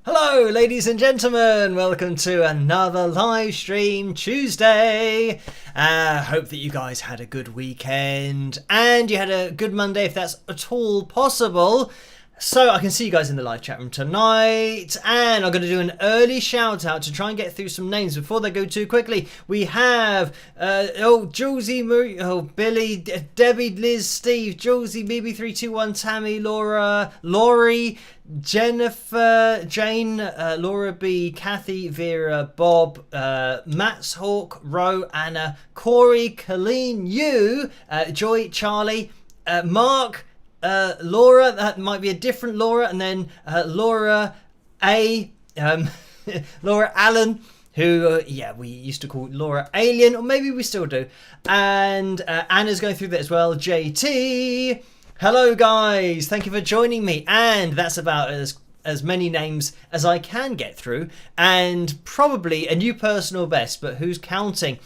Hello, ladies and gentlemen. Welcome to another live stream Tuesday. Hope that you guys had a good weekend and you had a good Monday, if that's at all possible. So I can see you guys in the live chat room tonight, and I'm going to do an early shout out to try and get through some names before they go too quickly. We have Josie, Marie, Billy, Debbie, Liz, Steve, Josie, BB321, Tammy, Laura, Laurie, Jennifer, Jane, Laura B, Kathy, Vera, Bob, Matt's Hawk, Ro, Anna, Corey, Colleen, you, Joy, Charlie, Mark, Laura, that might be a different Laura, and then Laura A, Laura Allen, who, we used to call Laura Alien, or maybe we still do, and Anna's going through that as well, JT, hello guys, thank you for joining me, and that's about as many names as I can get through, and probably a new personal best, but who's counting?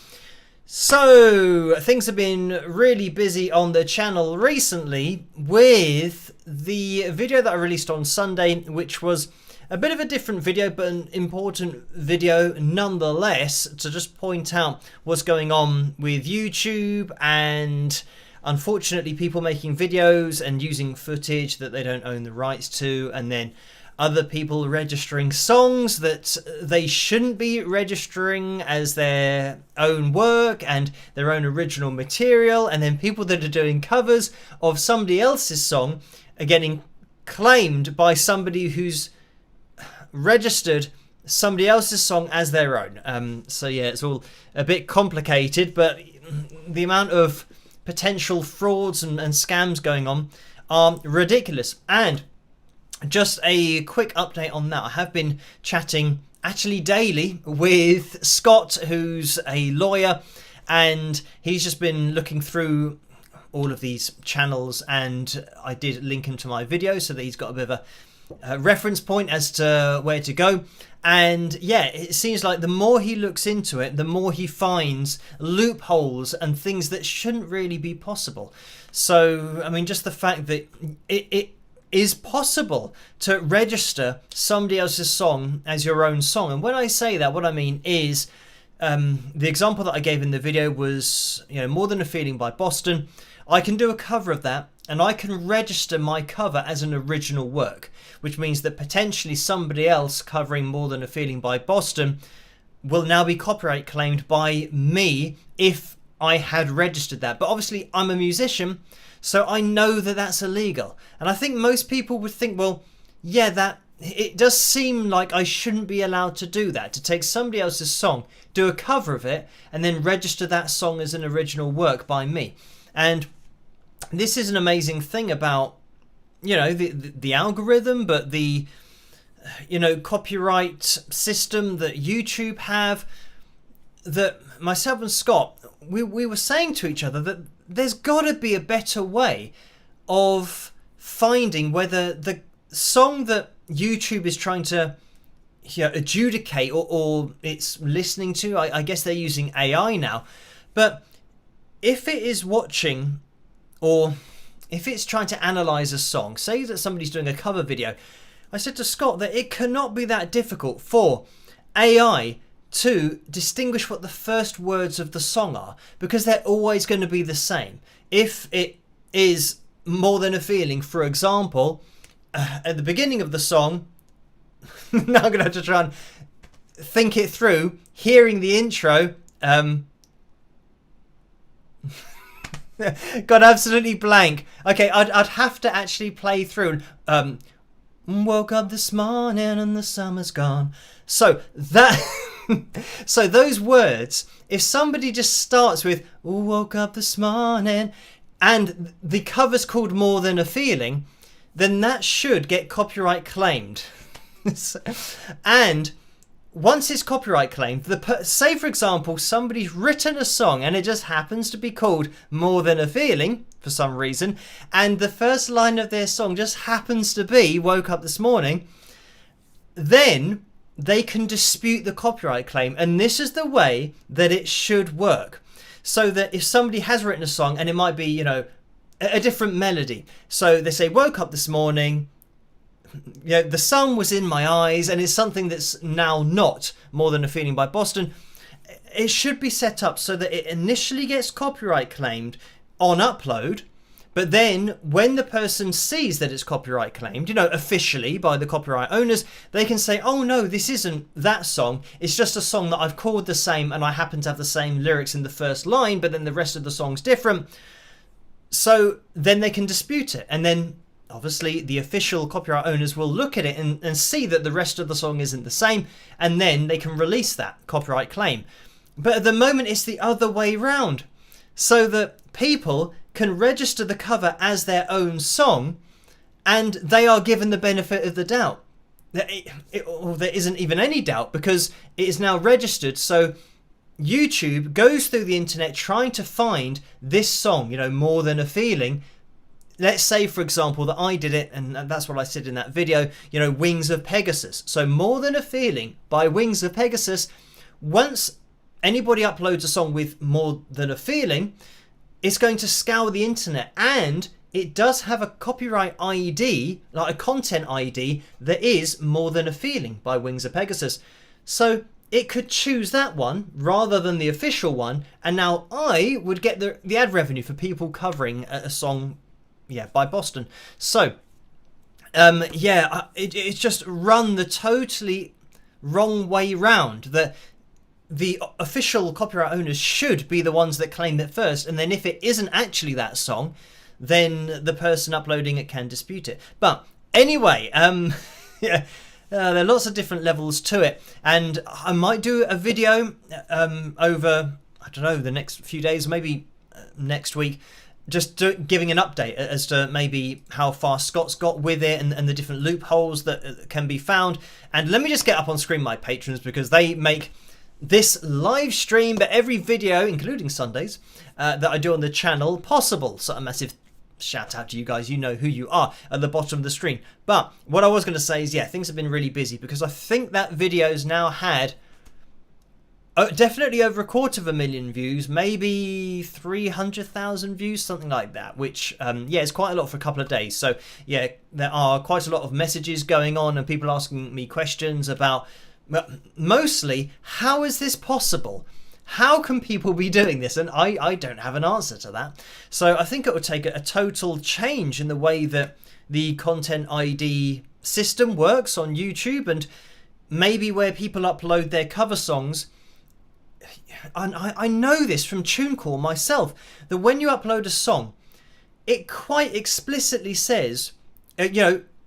So, things have been really busy on the channel recently with the video that I released on Sunday, which was a bit of a different video, but an important video nonetheless, to just point out what's going on with YouTube and unfortunately people making videos and using footage that they don't own the rights to, and then other people registering songs that they shouldn't be registering as their own work and their own original material, and then people that are doing covers of somebody else's song are getting claimed by somebody who's registered somebody else's song as their own. So yeah, it's all a bit complicated, but the amount of potential frauds and scams going on are ridiculous. And just a quick update on that. I have been chatting actually daily with Scott, who's a lawyer, and he's just been looking through all of these channels, and I did link him to my video so that he's got a bit of a reference point as to where to go. And yeah, it seems like the more he looks into it, the more he finds loopholes and things that shouldn't really be possible. So, I mean, just the fact that it is possible to register somebody else's song as your own song. And when I say that, what I mean is the example that I gave in the video was, More Than a Feeling by Boston. I can do a cover of that, and I can register my cover as an original work, which means that potentially somebody else covering More Than a Feeling by Boston will now be copyright claimed by me if I had registered that. But obviously I'm a musician, so I know that that's illegal. And I think most people would think, well, yeah, that it does seem like I shouldn't be allowed to do that, to take somebody else's song, do a cover of it, and then register that song as an original work by me. And this is an amazing thing about, the algorithm, but the, copyright system that YouTube have, that myself and Scott, we were saying to each other that there's got to be a better way of finding whether the song that YouTube is trying to adjudicate or it's listening to, I guess they're using AI now, but if it is watching or if it's trying to analyze a song, say that somebody's doing a cover video, I said to Scott that it cannot be that difficult for AI to distinguish what the first words of the song are, because they're always going to be the same. If it is More Than a Feeling, for example, at the beginning of the song, now I'm going to have to try and think it through, hearing the intro, got absolutely blank. Okay, I'd have to actually play through. Woke up this morning and the summer's gone. So that... So those words, if somebody just starts with woke up this morning and the cover's called More Than a Feeling, then that should get copyright claimed. And once it's copyright claimed, say for example somebody's written a song and it just happens to be called More Than a Feeling for some reason, and the first line of their song just happens to be woke up this morning, then they can dispute the copyright claim. And this is the way that it should work. So that if somebody has written a song and it might be, a different melody. So they say, woke up this morning, the sun was in my eyes, and it's something that's now not More Than a Feeling by Boston. It should be set up so that it initially gets copyright claimed on upload, but then when the person sees that it's copyright claimed, officially by the copyright owners, they can say, oh no, this isn't that song. It's just a song that I've called the same, and I happen to have the same lyrics in the first line, but then the rest of the song's different. So then they can dispute it. And then obviously the official copyright owners will look at it and see that the rest of the song isn't the same, and then they can release that copyright claim. But at the moment it's the other way round, so that people can register the cover as their own song, and they are given the benefit of the doubt. There isn't even any doubt, because it is now registered. So YouTube goes through the internet trying to find this song, More Than a Feeling. Let's say, for example, that I did it, and that's what I said in that video, Wings of Pegasus. So More Than a Feeling by Wings of Pegasus. Once anybody uploads a song with More Than a Feeling, it's going to scour the internet, and it does have a copyright ID, like a content ID, that is More Than a Feeling by Wings of Pegasus. So it could choose that one rather than the official one, and now I would get the ad revenue for people covering a song, by Boston. So, it's just run the totally wrong way round. That the official copyright owners should be the ones that claim it first, and then if it isn't actually that song, then the person uploading it can dispute it. But anyway, there are lots of different levels to it, and I might do a video over, I don't know, the next few days, maybe next week, just giving an update as to maybe how far Scott's got with it, and the different loopholes that can be found. And let me just get up on screen my patrons, because they make this live stream, but every video, including Sundays, that I do on the channel possible. So a massive shout out to you guys. You know who you are at the bottom of the screen. But what I was going to say is, things have been really busy, because I think that video's now had definitely over 250,000 views, maybe 300,000 views, something like that, which is quite a lot for a couple of days. So there are quite a lot of messages going on, and people asking me questions about, mostly, how is this possible? How can people be doing this? And I don't have an answer to that. So I think it would take a total change in the way that the content ID system works on YouTube, and maybe where people upload their cover songs. I know this from TuneCore myself, that when you upload a song, it quite explicitly says,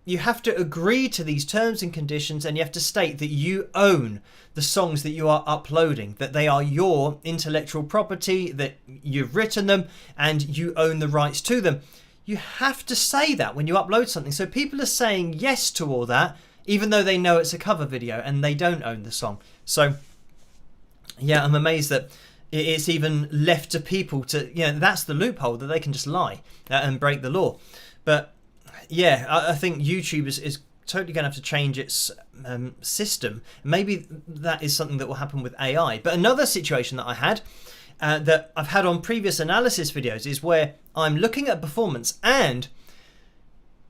you have to agree to these terms and conditions, and you have to state that you own the songs that you are uploading, that they are your intellectual property, that you've written them, and you own the rights to them. You have to say that when you upload something. So people are saying yes to all that, even though they know it's a cover video and they don't own the song. So, I'm amazed that it's even left to people to, that's the loophole, that they can just lie and break the law. But I think YouTube is totally going to have to change its system. Maybe that is something that will happen with AI. But another situation that I had, that I've had on previous analysis videos, is where I'm looking at performance, and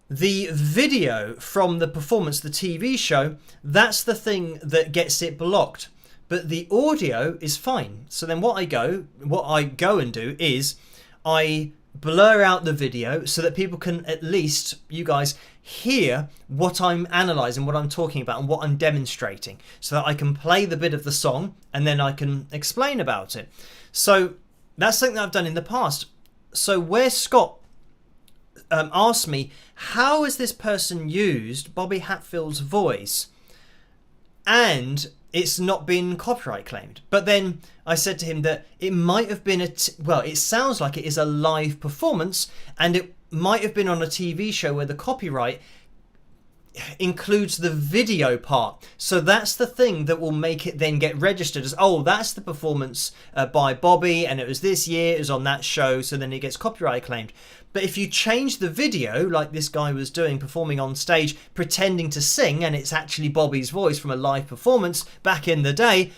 the video from the performance, the TV show, that's the thing that gets it blocked. But the audio is fine. So then what I go and do is I blur out the video so that people can, at least you guys, hear what I'm analysing, what I'm talking about, and what I'm demonstrating, so that I can play the bit of the song and then I can explain about it. So that's something that I've done in the past. So where Scott asked me, how has this person used Bobby Hatfield's voice and it's not been copyright claimed? But then I said to him that it might have been it sounds like it is a live performance, and it might have been on a TV show where the copyright includes the video part. So that's the thing that will make it then get registered as, that's the performance by Bobby, and it was this year, it was on that show, so then it gets copyright claimed. But if you change the video, like this guy was doing, performing on stage, pretending to sing, and it's actually Bobby's voice from a live performance back in the day,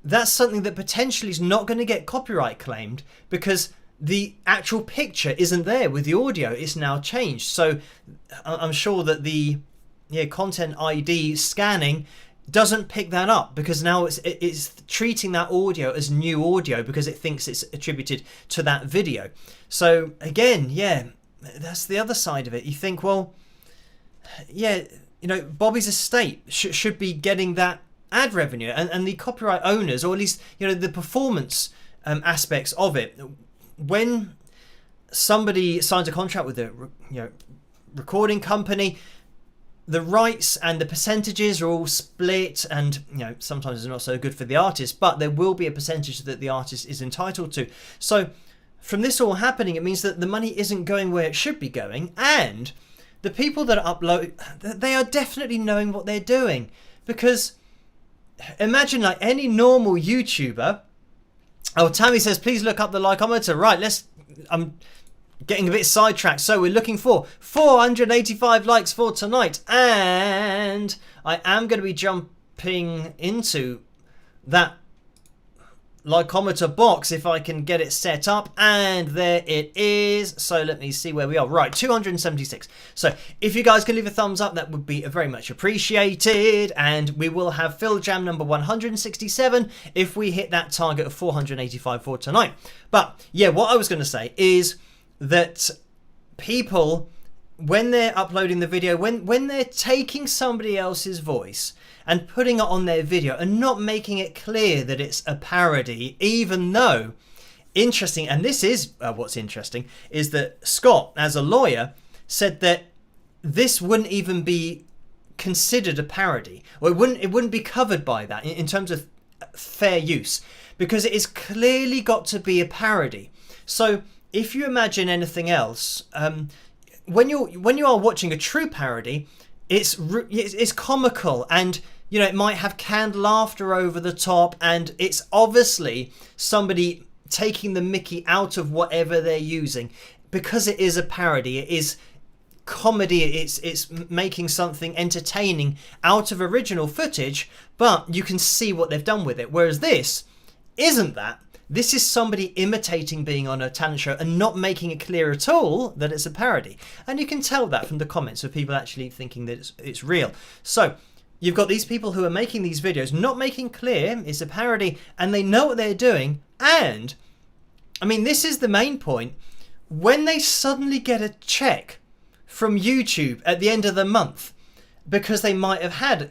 that's something that potentially is not going to get copyright claimed, because the actual picture isn't there with the audio. It's now changed. So I'm sure that the content ID scanning doesn't pick that up, because now it's treating that audio as new audio because it thinks it's attributed to that video. So again, that's the other side of it. You think, well, Bobby's estate should be getting that ad revenue, and the copyright owners, or at least the performance aspects of it. When somebody signs a contract with a recording company, the rights and the percentages are all split, and sometimes it's not so good for the artist, but there will be a percentage that the artist is entitled to. So from this all happening, it means that the money isn't going where it should be going, and the people that upload, they are definitely knowing what they're doing. Because imagine like any normal YouTuber. Oh, Tammy says, please look up the likeometer. Right, I'm getting a bit sidetracked. So we're looking for 485 likes for tonight. And I am going to be jumping into that likeometer box if I can get it set up, and there it is. So let me see where we are. Right, 276. So if you guys can leave a thumbs up, that would be very much appreciated, and we will have Phil Jam number 167 if we hit that target of 485 for tonight. But yeah, what I was going to say is that people, when they're uploading the video, when they're taking somebody else's voice and putting it on their video and not making it clear that it's a parody, even though, interesting, and this is what's interesting, is that Scott, as a lawyer, said that this wouldn't even be considered a parody, or it wouldn't be covered by that in terms of fair use, because it is clearly got to be a parody. So if you imagine anything else, when you are watching a true parody, it's comical, and it might have canned laughter over the top, and it's obviously somebody taking the mickey out of whatever they're using, because it is a parody. It is comedy. It's making something entertaining out of original footage, but you can see what they've done with it. Whereas this isn't that. This is somebody imitating being on a talent show and not making it clear at all that it's a parody. And you can tell that from the comments of people actually thinking that it's real. So you've got these people who are making these videos, not making clear it's a parody, and they know what they're doing. And I mean, this is the main point. When they suddenly get a check from YouTube at the end of the month, because they might have had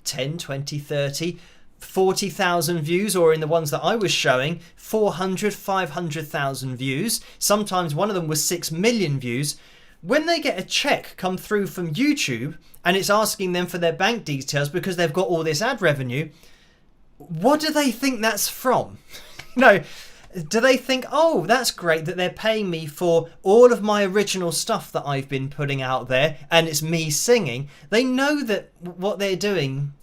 10, 20, 30, 40,000 views, or in the ones that I was showing, 400, 500,000 views. Sometimes one of them was 6 million views. When they get a check come through from YouTube and it's asking them for their bank details because they've got all this ad revenue, what do they think that's from? Do they think, oh, that's great that they're paying me for all of my original stuff that I've been putting out there and it's me singing? They know that what they're doing,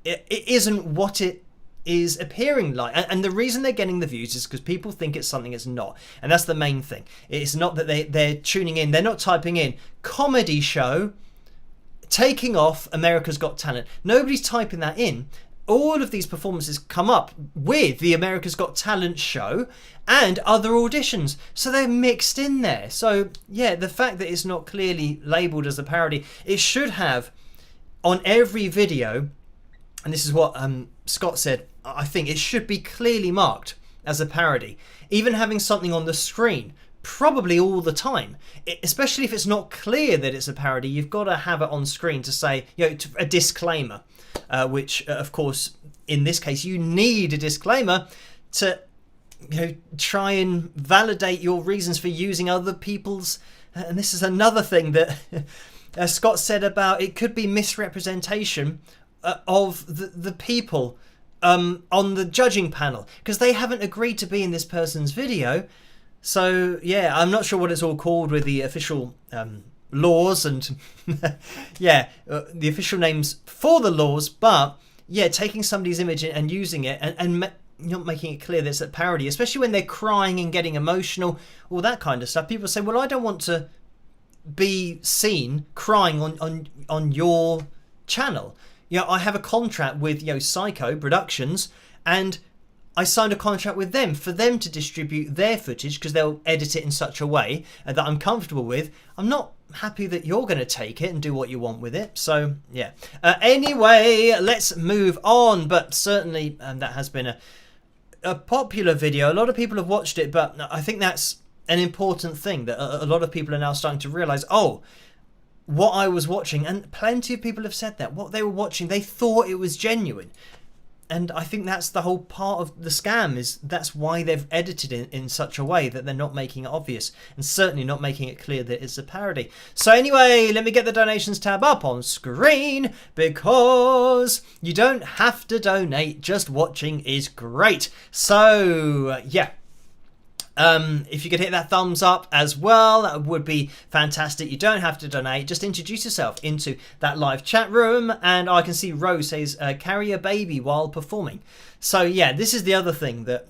it isn't what it is appearing like, and the reason they're getting the views is because people think it's something it's not, and that's the main thing. It's not that they're tuning in, they're not typing in comedy show taking off America's Got Talent. Nobody's typing that in. All of these performances come up with the America's Got Talent show and other auditions, so they're mixed in there. So yeah, the fact that it's not clearly labelled as a parody, it should have on every video. And this is what Scott said, I think it should be clearly marked as a parody. Even having something on the screen, probably all the time. Especially if it's not clear that it's a parody, you've got to have it on screen to say, a disclaimer. Which, of course, in this case, you need a disclaimer to try and validate your reasons for using other people's... and this is another thing that Scott said about it could be misrepresentation of the people on the judging panel, because they haven't agreed to be in this person's video. So yeah, I'm not sure what it's all called with the official laws and the official names for the laws, but yeah, taking somebody's image and using it and not making it clear that it's a parody, especially when they're crying and getting emotional, all that kind of stuff. People say, well, I don't want to be seen crying on your channel. I have a contract with Psycho Productions, and I signed a contract with them for them to distribute their footage because they'll edit it in such a way that I'm comfortable with. I'm not happy that you're going to take it and do what you want with it. So yeah. Anyway, let's move on. But certainly that has been a popular video. A lot of people have watched it, but I think that's an important thing, that a lot of people are now starting to realize, oh, what I was watching, and plenty of people have said that, what they were watching, they thought it was genuine. And I think that's the whole part of the scam, is that's why they've edited it in such a way that they're not making it obvious, and certainly not making it clear that it's a parody. So anyway, let me get the donations tab up on screen, because you don't have to donate, just watching is great. So yeah. If you could hit that thumbs up as well, that would be fantastic. You don't have to donate, just introduce yourself into that live chat room. And I can see Rose says carry a baby while performing. So yeah, this is the other thing, that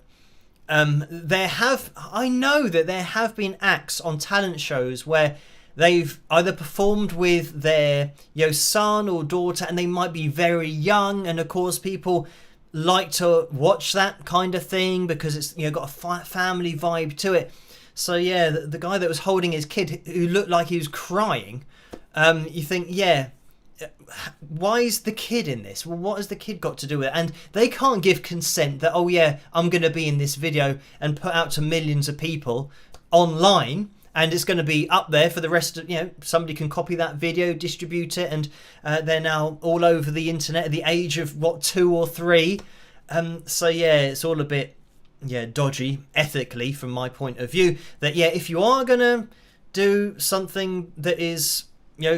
I know that there have been acts on talent shows where they've either performed with their son or daughter, and they might be very young, and of course people like to watch that kind of thing because it's got a family vibe to it. So yeah, the guy that was holding his kid, who looked like he was crying, you think, yeah, why is the kid in this? Well, what has the kid got to do with it? And they can't give consent that, oh yeah, I'm going to be in this video and put out to millions of people online, and it's going to be up there for the rest of, somebody can copy that video, distribute it, and they're now all over the internet at the age of, 2 or 3. So yeah, it's all a bit, dodgy ethically from my point of view. That, yeah, if you are going to do something that is,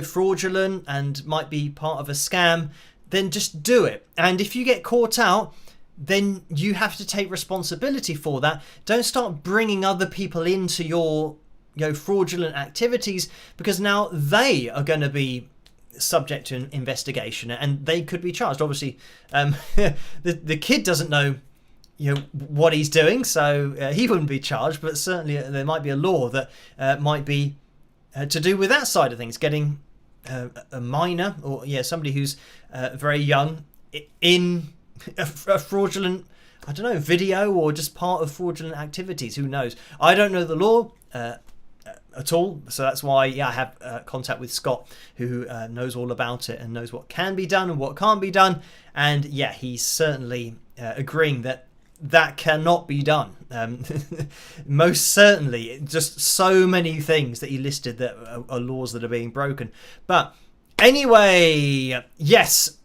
fraudulent and might be part of a scam, then just do it. And if you get caught out, then you have to take responsibility for that. Don't start bringing other people into your fraudulent activities, because now they are going to be subject to an investigation and they could be charged. Obviously, the kid doesn't know what he's doing, so he wouldn't be charged, but certainly there might be a law that might be to do with that side of things, getting a minor or somebody who's very young in a fraudulent, I don't know, video, or just part of fraudulent activities. Who knows? I don't know the law at all, so that's why I have contact with Scott, who knows all about it and knows what can be done and what can't be done. And yeah, he's certainly agreeing that cannot be done. Most certainly, just so many things that he listed that are laws that are being broken. But anyway, yes,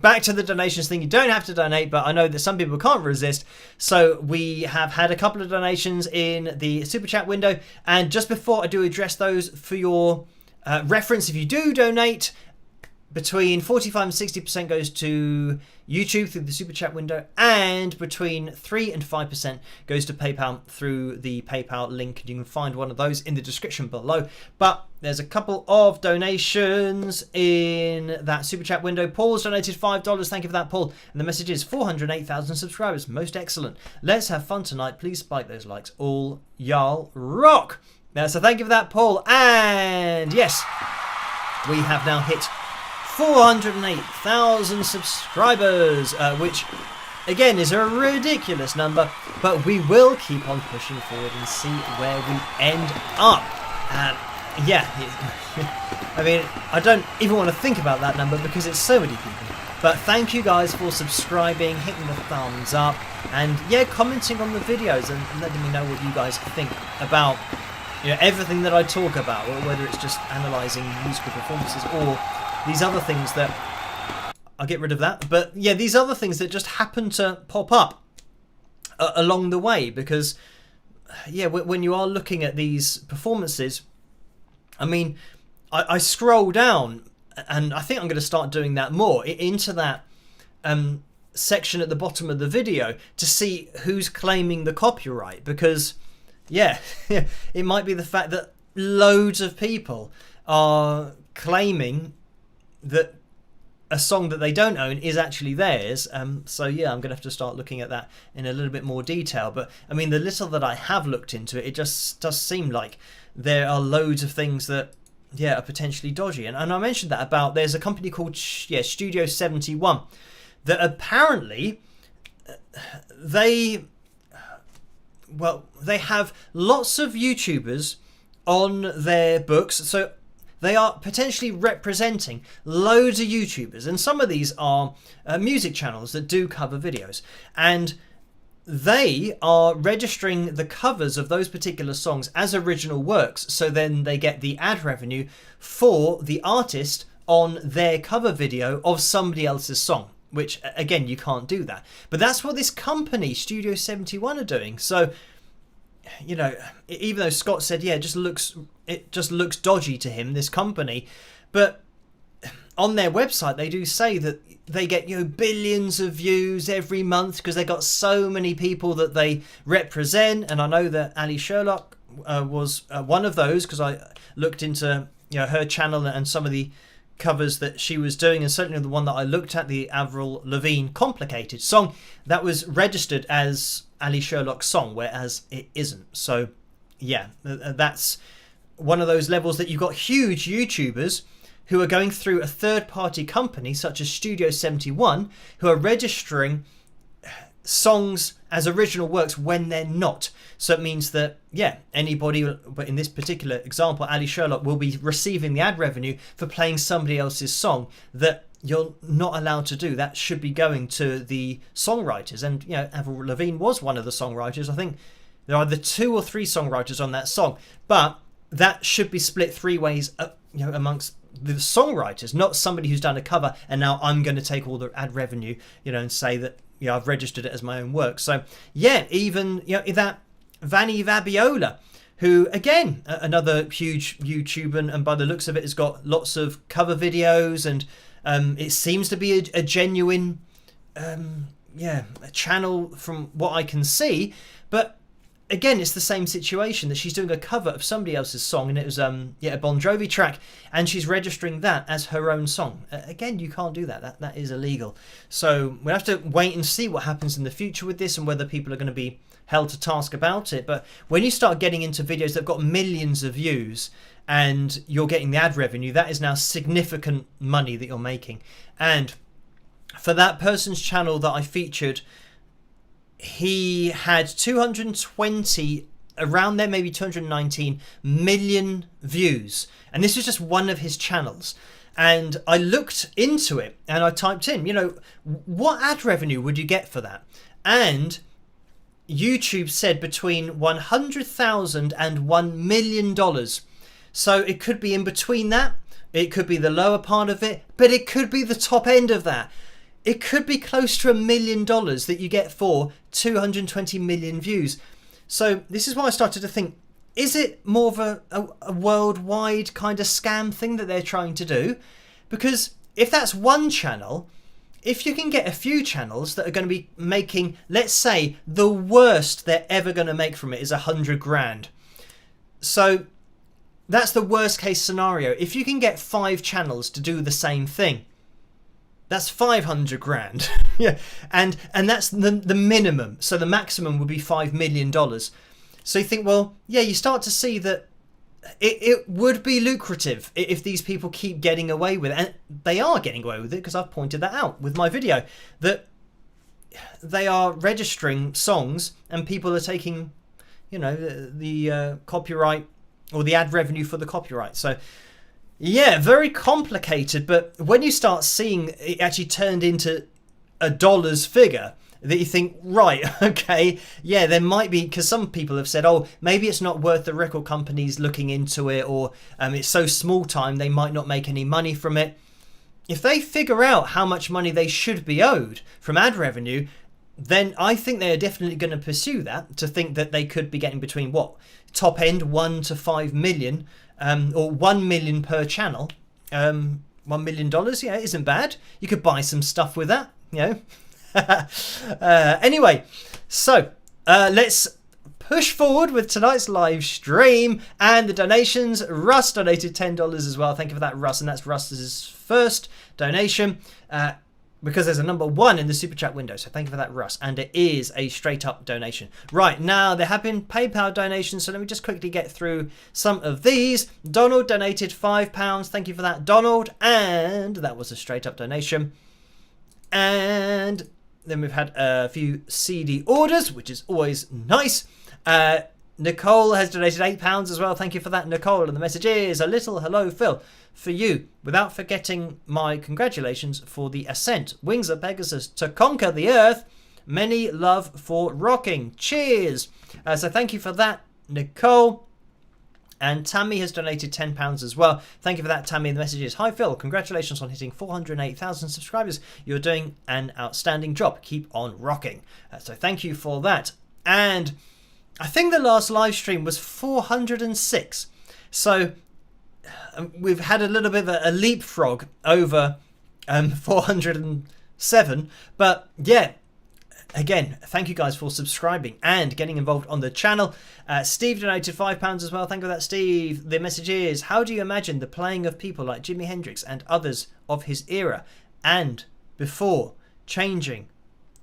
back to the donations thing. You don't have to donate, but I know that some people can't resist. So we have had a couple of donations in the super chat window. And just before I do address those, for your reference, if you do donate, between 45 and 60% goes to YouTube through the super chat window, and between 3 and 5% goes to PayPal through the PayPal link. You can find one of those in the description below. But there's a couple of donations in that super chat window. Paul's donated $5. Thank you for that, Paul. And the message is 408,000 subscribers. Most excellent. Let's have fun tonight. Please spike those likes. All y'all rock. So thank you for that, Paul. And yes, we have now hit 408,000 subscribers, which again is a ridiculous number, but we will keep on pushing forward and see where we end up. Yeah, I mean, I don't even want to think about that number because it's so many people. But thank you guys for subscribing, hitting the thumbs up, and yeah, commenting on the videos and letting me know what you guys think about everything that I talk about, or whether it's just analysing musical performances or these other things that I'll get rid of that. But yeah, these other things that just happen to pop up along the way, because yeah, when you are looking at these performances, I mean, I scroll down, and I think I'm going to start doing that more, into that section at the bottom of the video to see who's claiming the copyright, because yeah, it might be the fact that loads of people are claiming that a song that they don't own is actually theirs. So yeah, I'm going to have to start looking at that in a little bit more detail. But I mean, the little that I have looked into it, it just does seem like there are loads of things that are potentially dodgy. And I mentioned that about, there's a company called Studio 71 that apparently they have lots of YouTubers on their books. So they are potentially representing loads of YouTubers, and some of these are music channels that do cover videos, and they are registering the covers of those particular songs as original works, so then they get the ad revenue for the artist on their cover video of somebody else's song, which again, you can't do that. But that's what this company, Studio 71, are doing. So, you know, even though Scott said, yeah, it just looks dodgy to him, this company, but on their website they do say that they get, you know, billions of views every month because they got so many people that they represent. And I know that Ali Sherlock was one of those, because I looked into, you know, her channel and some of the covers that she was doing, and certainly the one that I looked at, the Avril Lavigne Complicated song, that was registered as Ali Sherlock's song, whereas it isn't. So yeah, that's one of those levels that you've got huge YouTubers who are going through a third-party company such as Studio 71, who are registering songs as original works when they're not. So it means that, yeah, anybody, but in this particular example, Ali Sherlock will be receiving the ad revenue for playing somebody else's song that you're not allowed to do. That should be going to the songwriters. And, you know, Avril Lavigne was one of the songwriters. I think there are either 2 or 3 songwriters on that song, but that should be split 3 ways, you know, amongst the songwriters, not somebody who's done a cover and now I'm going to take all the ad revenue, you know, and say that, you know, I've registered it as my own work. So yeah, even, you know, that Vanny Vabiola, who again, another huge YouTuber, and by the looks of it has got lots of cover videos, and it seems to be a genuine a channel from what I can see. But again, it's the same situation, that she's doing a cover of somebody else's song, and it was a Bon Jovi track, and she's registering that as her own song. Again, you can't do that. That is illegal. So we'll have to wait and see what happens in the future with this, and whether people are going to be held to task about it. But when you start getting into videos that have got millions of views and you're getting the ad revenue, that is now significant money that you're making. And for that person's channel that I featured, he had 220, around there, maybe 219 million views. And this was just one of his channels. And I looked into it and I typed in, you know, what ad revenue would you get for that? And YouTube said between $100,000 and $1 million. So it could be in between that. It could be the lower part of it, but it could be the top end of that. It could be close to $1 million that you get for 220 million views. So this is why I started to think, is it more of a worldwide kind of scam thing that they're trying to do? Because if that's one channel, if you can get a few channels that are going to be making, let's say, the worst they're ever going to make from it is 100 grand. So that's the worst case scenario. If you can get 5 channels to do the same thing, that's 500 grand. Yeah, and that's the minimum. So the maximum would be $5 million. So you think, well, yeah, you start to see that it would be lucrative if these people keep getting away with it. And they are getting away with it, because I've pointed that out with my video, that they are registering songs and people are taking, you know, the copyright or the ad revenue for the copyright. So yeah, very complicated. But when you start seeing it actually turned into a dollars figure, that you think, right, okay, yeah, there might be, because some people have said, oh, maybe it's not worth the record companies looking into it, or it's so small time they might not make any money from it. If they figure out how much money they should be owed from ad revenue, then I think they are definitely going to pursue that, to think that they could be getting between, what, top end 1 to 5 million, or 1 million per channel. $1 million, yeah, it isn't bad. You could buy some stuff with that, you know. Anyway, so let's push forward with tonight's live stream and the donations. Russ donated $10 as well. Thank you for that, Russ. And that's Russ's first donation, because there's a number 1 in the super chat window. So thank you for that, Russ. And it is a straight up donation. Right, now there have been PayPal donations, so let me just quickly get through some of these. Donald donated £5. Thank you for that, Donald. And that was a straight up donation. And then we've had a few CD orders, which is always nice. Nicole has donated £8 as well. Thank you for that, Nicole. And the message is a little hello, Phil, for you, without forgetting my congratulations for the ascent. Wings of Pegasus to conquer the earth. Many love for rocking. Cheers. So thank you for that, Nicole. And Tammy has donated £10 as well. Thank you for that, Tammy. The message is, hi, Phil. Congratulations on hitting 408,000 subscribers. You're doing an outstanding job. Keep on rocking. So thank you for that. And I think the last live stream was 406. So we've had a little bit of a leapfrog over 407. But yeah, again, thank you guys for subscribing and getting involved on the channel. Steve donated £5 as well. Thank you for that, Steve. The message is, how do you imagine the playing of people like Jimi Hendrix and others of his era and before changing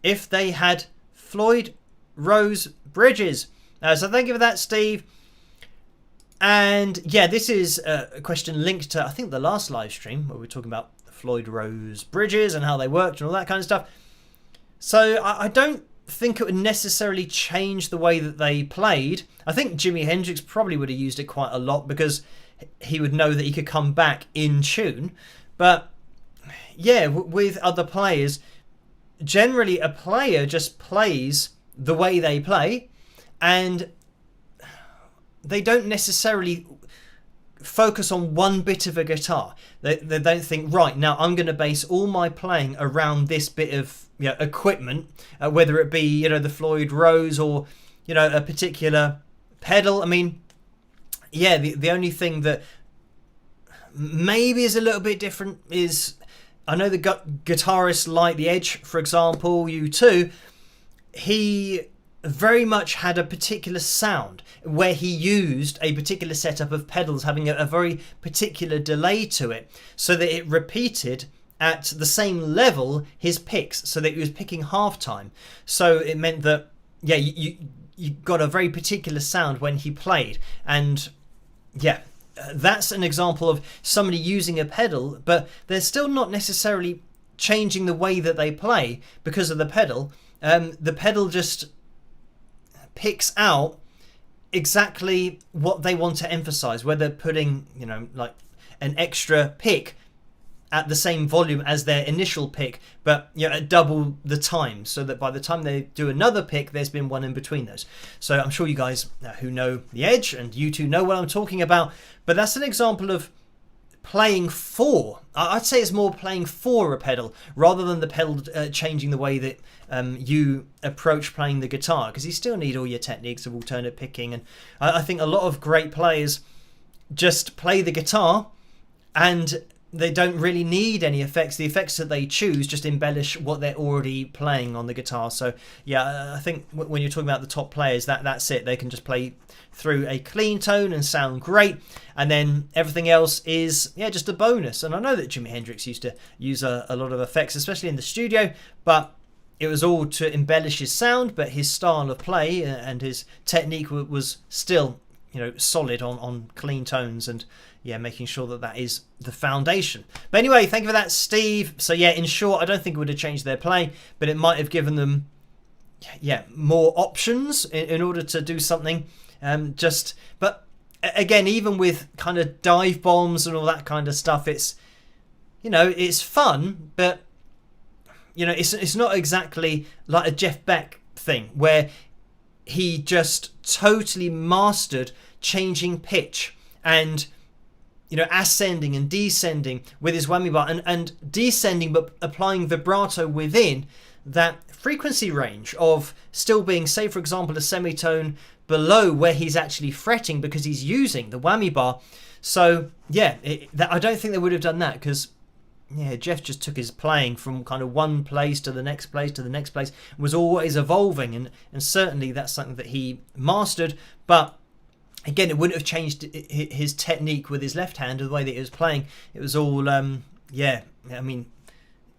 if they had Floyd Rose Bridges? So thank you for that, Steve. And yeah, this is a question linked to, I think, the last live stream where we were talking about Floyd Rose Bridges and how they worked and all that kind of stuff. So I don't think it would necessarily change the way that they played. I think Jimi Hendrix probably would have used it quite a lot because he would know that he could come back in tune. But yeah, with other players, generally a player just plays the way they play, and they don't necessarily focus on one bit of a guitar. They don't think, right, now I'm going to base all my playing around this bit of equipment, whether it be the Floyd Rose or a particular pedal. I mean, yeah, the only thing that maybe is a little bit different is, I know the guitarists like The Edge, for example, U2, he very much had a particular sound where he used a particular setup of pedals having a very particular delay to it, so that it repeated at the same level his picks, so that he was picking half time. So it meant that yeah, you got a very particular sound when he played. And yeah, that's an example of somebody using a pedal, but they're still not necessarily changing the way that they play because of the pedal. The pedal just picks out exactly what they want to emphasize, whether putting like an extra pick at the same volume as their initial pick, but at double the time, so that by the time they do another pick, there's been one in between those. So I'm sure you guys who know The Edge and you two know what I'm talking about, but that's an example of playing for, I'd say it's more playing for a pedal rather than the pedal changing the way that you approach playing the guitar, because you still need all your techniques of alternate picking. And I think a lot of great players just play the guitar and they don't really need any effects. The effects that they choose just embellish what they're already playing on the guitar. So yeah, I think when you're talking about the top players, that's it. They can just play through a clean tone and sound great, and then everything else is just a bonus. And I know that Jimi Hendrix used to use a lot of effects, especially in the studio, but it was all to embellish his sound, but his style of play and his technique was still solid on clean tones, and making sure that is the foundation. But anyway, thank you for that, Steve. So yeah, in short, I don't think it would have changed their play, but it might have given them more options in order to do something. But again, even with kind of dive bombs and all that kind of stuff, it's it's fun, but it's not exactly like a Jeff Beck thing where he just totally mastered changing pitch and ascending and descending with his whammy bar, and descending but applying vibrato within that frequency range of still being, say for example, a semitone below where he's actually fretting because he's using the whammy bar. So yeah, I don't think they would have done that, because Jeff just took his playing from kind of one place to the next place to the next place, was always evolving, and certainly that's something that he mastered. But again, it wouldn't have changed his technique with his left hand or the way that he was playing. It was all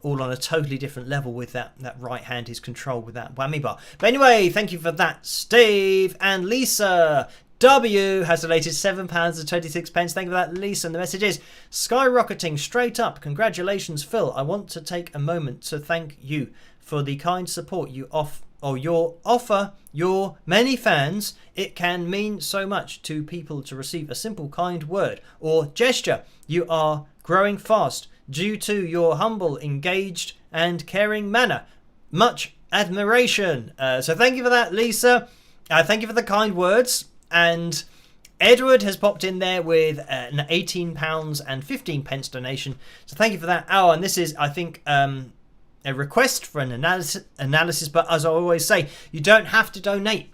all on a totally different level with that right hand, his control with that whammy bar. But anyway, thank you for that, Steve. And Lisa W has donated £7.26. Thank you for that, Lisa. And the message is, skyrocketing straight up. Congratulations, Phil. I want to take a moment to thank you for the kind support you or your offer your many fans, it can mean so much to people to receive a simple kind word or gesture. You are growing fast due to your humble, engaged and caring manner. Much admiration. So thank you for that, Lisa. Thank you for the kind words. And Edward has popped in there with an £18 and 15 pence donation. So thank you for that. Oh, and this is, I think, a request for an analysis. But as I always say, you don't have to donate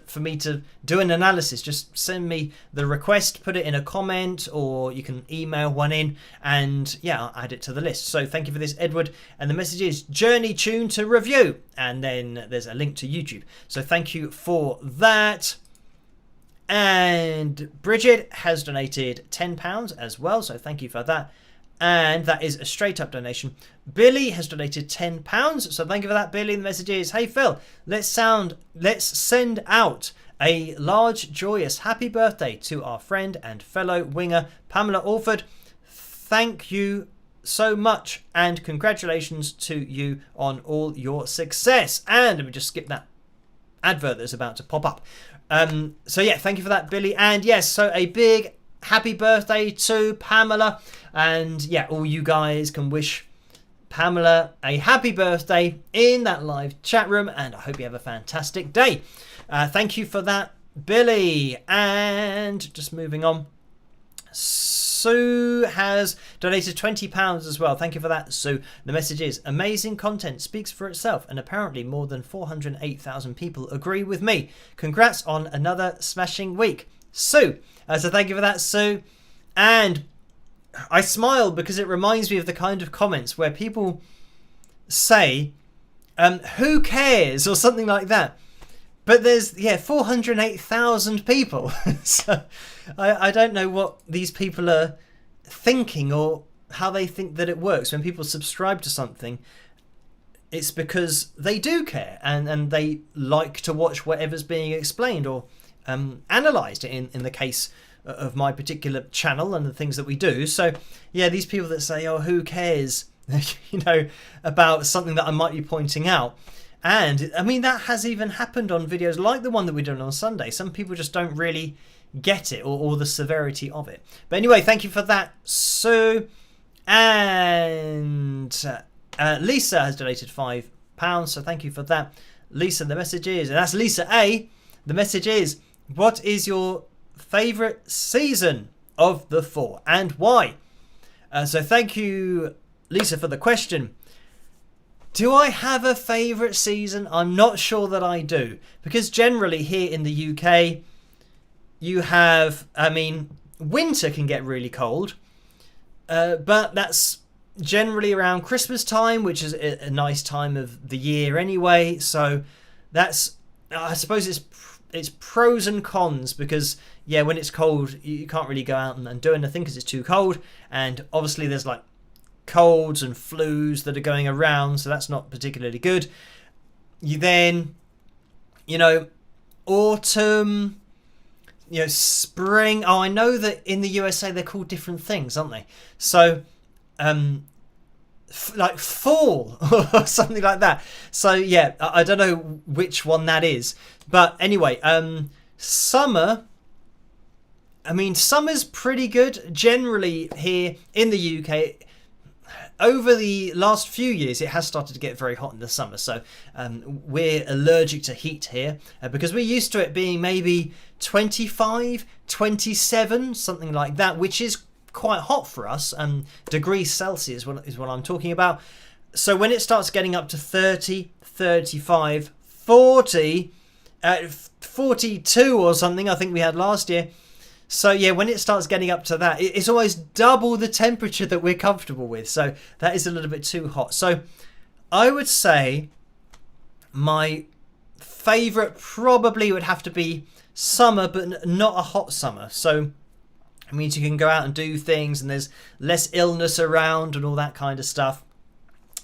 for me to do an analysis. Just send me the request, put it in a comment, or you can email one in, and yeah, I'll add it to the list. So thank you for this, Edward. And the message is Journey Tune to review. And then there's a link to YouTube. So thank you for that. And Bridget has donated £10 as well, so thank you for that. And that is a straight up donation. Billy has donated £10, so thank you for that, Billy. The message is, hey Phil, let's send out a large, joyous happy birthday to our friend and fellow winger Pamela Alford. Thank you so much, and congratulations to you on all your success. And let me just skip that advert that's about to pop up. So yeah, thank you for that, Billy. And yes, so a big happy birthday to Pamela. And yeah, all you guys can wish Pamela a happy birthday in that live chat room. And I hope you have a fantastic day. Thank you for that, Billy. And just moving on. Sue has donated £20 as well. Thank you for that, Sue. The message is, amazing content speaks for itself, and apparently more than 408,000 people agree with me. Congrats on another smashing week, Sue. So thank you for that, Sue. And I smile because it reminds me of the kind of comments where people say, who cares, or something like that. But there's, 408,000 people. So I don't know what these people are thinking or how they think that it works. When people subscribe to something, it's because they do care and they like to watch whatever's being explained or analysed in the case of my particular channel and the things that we do. So, yeah, these people that say, oh, who cares, about something that I might be pointing out. And, I mean, that has even happened on videos like the one that we're doing on Sunday. Some people just don't really get it or the severity of it. But anyway, thank you for that, Sue. And Lisa has donated £5, so thank you for that. Lisa, the message is, and that's Lisa A, the message is, what is your favourite season of the 4 and why? So thank you, Lisa, for the question. Do I have a favourite season? I'm not sure that I do. Because generally here in the UK, you have, winter can get really cold. But that's generally around Christmas time, which is a nice time of the year anyway. So that's, I suppose it's pros and cons because, yeah, when it's cold, you can't really go out and do anything because it's too cold. And obviously there's like colds and flus that are going around, so that's not particularly good. You then, autumn, spring. Oh, I know that in the USA they're called different things, aren't they? So, like fall or something like that. So yeah, I don't know which one that is, but anyway, summer. Summer's pretty good generally here in the UK. Over the last few years, it has started to get very hot in the summer. So we're allergic to heat here because we're used to it being maybe 25, 27, something like that, which is quite hot for us. Degrees Celsius is what I'm talking about. So when it starts getting up to 30, 35, 40, 42 or something, I think we had last year. So yeah, when it starts getting up to that, it's always double the temperature that we're comfortable with. So that is a little bit too hot. So I would say my favourite probably would have to be summer, but not a hot summer. So it means you can go out and do things and there's less illness around and all that kind of stuff.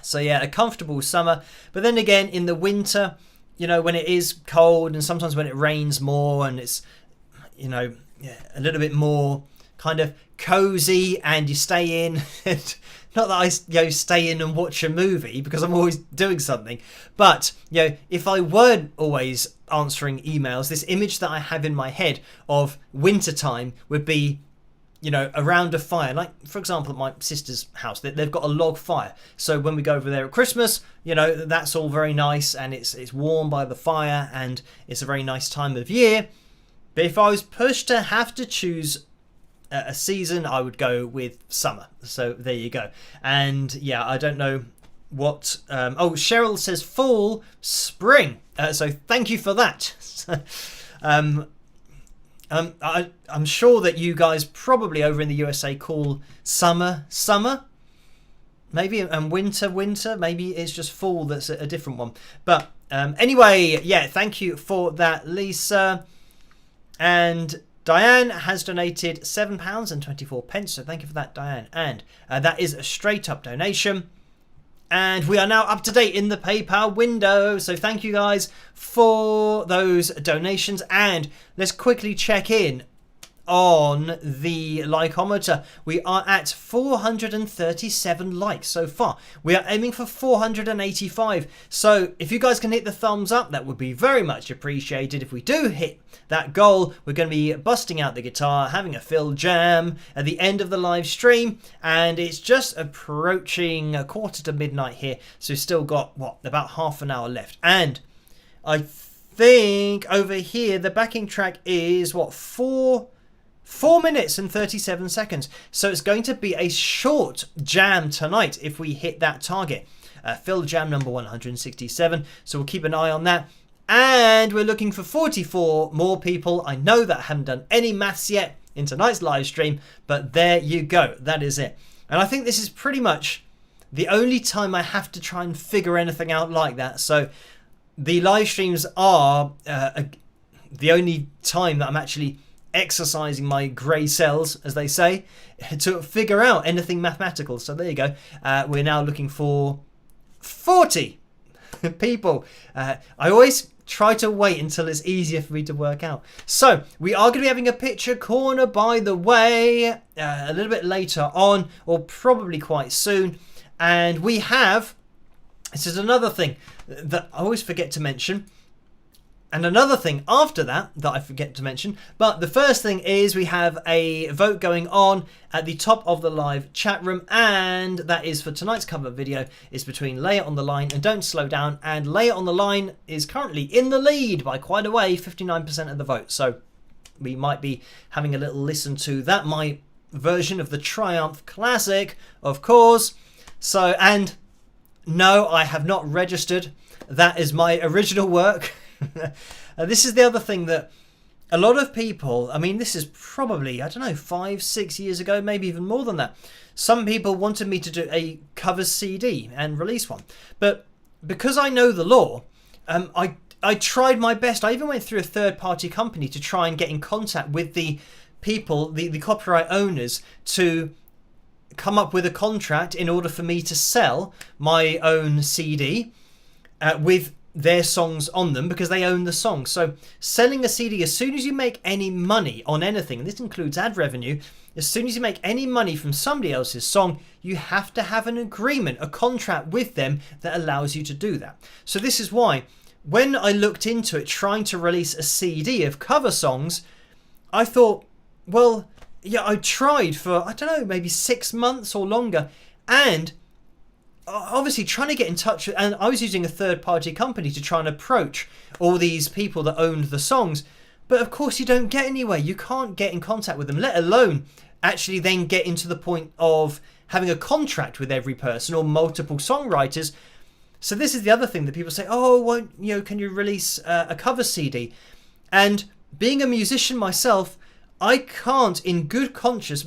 So yeah, a comfortable summer. But then again, in the winter, when it is cold and sometimes when it rains more and it's, a little bit more kind of cozy and you stay in and not that I stay in and watch a movie because I'm always doing something, but if I weren't always answering emails, this image that I have in my head of wintertime would be around a fire. Like, for example, at my sister's house, they've got a log fire. So when we go over there at Christmas, that's all very nice, and it's warm by the fire, and it's a very nice time of year. But if I was pushed to have to choose a season, I would go with summer. So there you go. And yeah, I don't know what... Cheryl says fall, spring. So thank you for that. I'm sure that you guys probably over in the USA call summer, maybe, and winter. Maybe it's just fall that's a different one. But anyway, yeah, thank you for that, Lisa. And Diane has donated £7.24. So thank you for that, Diane. And that is a straight up donation. And we are now up to date in the PayPal window. So thank you guys for those donations. And let's quickly check in on the likeometer. We are at 437 likes so far. We are aiming for 485. So if you guys can hit the thumbs up, that would be very much appreciated. If we do hit that goal, we're going to be busting out the guitar, having a fill jam at the end of the live stream, and it's just approaching a quarter to midnight here, so we've still got about half an hour left. And I think over here the backing track is 4 minutes and 37 seconds, so it's going to be a short jam tonight if we hit that target. Fill jam number 167, so we'll keep an eye on that. And we're looking for 44 more people. I know that I haven't done any maths yet in tonight's live stream, but there you go. That is it. And I think this is pretty much the only time I have to try and figure anything out like that. So the live streams are the only time that I'm actually exercising my grey cells, as they say, to figure out anything mathematical. So there you go. We're now looking for 40 people. I always try to wait until it's easier for me to work out. So we are going to be having a picture corner, by the way, a little bit later on, or probably quite soon. And we have, this is another thing that I always forget to mention, and another thing after that I forget to mention. But the first thing is we have a vote going on at the top of the live chat room, and that is for tonight's cover video. It's between Lay It On The Line and Don't Slow Down, and Lay It On The Line is currently in the lead by quite a way, 59% of the vote. So we might be having a little listen to that, my version of the Triumph Classic, of course. So, and no, I have not registered. That is my original work. This is the other thing that a lot of people, I mean, this is probably, I don't know, 5-6 years ago, maybe even more than that. Some people wanted me to do a cover CD and release one. But because I know the law, I tried my best. I even went through a third-party company to try and get in contact with the people, the copyright owners, to come up with a contract in order for me to sell my own CD with their songs on them, because they own the song. So selling a CD, as soon as you make any money on anything, and this includes ad revenue, as soon as you make any money from somebody else's song, you have to have an agreement, a contract with them that allows you to do that. So this is why when I looked into it, trying to release a CD of cover songs, I thought, well, yeah, I tried for, I don't know, maybe 6 months or longer, and obviously trying to get in touch, and I was using a third-party company to try and approach all these people that owned the songs, but of course you don't get anywhere. You can't get in contact with them, let alone actually then get into the point of having a contract with every person or multiple songwriters. So this is the other thing that people say, oh, can you release a cover CD? And being a musician myself, I can't in good conscience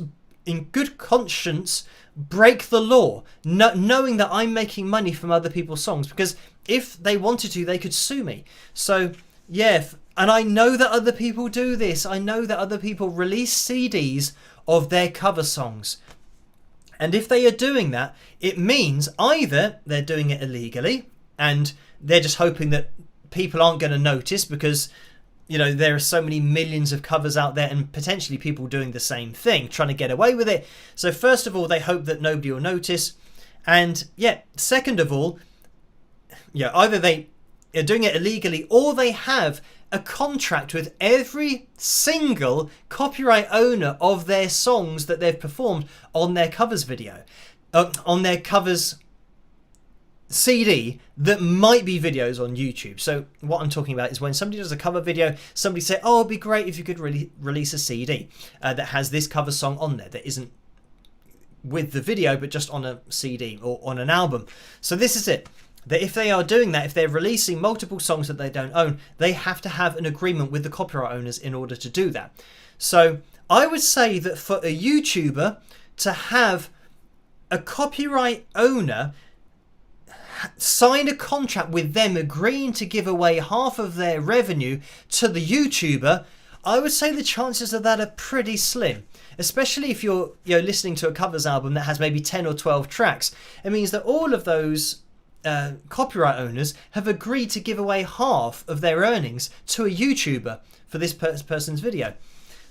break the law, knowing that I'm making money from other people's songs, because if they wanted to, they could sue me. So yeah, and I know that other people do this. I know that other people release CDs of their cover songs, and if they are doing that, it means either they're doing it illegally and they're just hoping that people aren't going to notice, because there are so many millions of covers out there and potentially people doing the same thing, trying to get away with it. So first of all, they hope that nobody will notice. And second of all, either they are doing it illegally or they have a contract with every single copyright owner of their songs that they've performed on their covers video, on their covers CD that might be videos on YouTube. So what I'm talking about is when somebody does a cover video, somebody say, oh, it'd be great if you could release a CD that has this cover song on there that isn't with the video but just on a CD or on an album. So this is it, that if they are doing that, if they're releasing multiple songs that they don't own, they have to have an agreement with the copyright owners in order to do that. So I would say that for a YouTuber to have a copyright owner sign a contract with them agreeing to give away half of their revenue to the YouTuber, I would say the chances of that are pretty slim. Especially if you're listening to a covers album that has maybe 10 or 12 tracks. It means that all of those copyright owners have agreed to give away half of their earnings to a YouTuber for this person's video.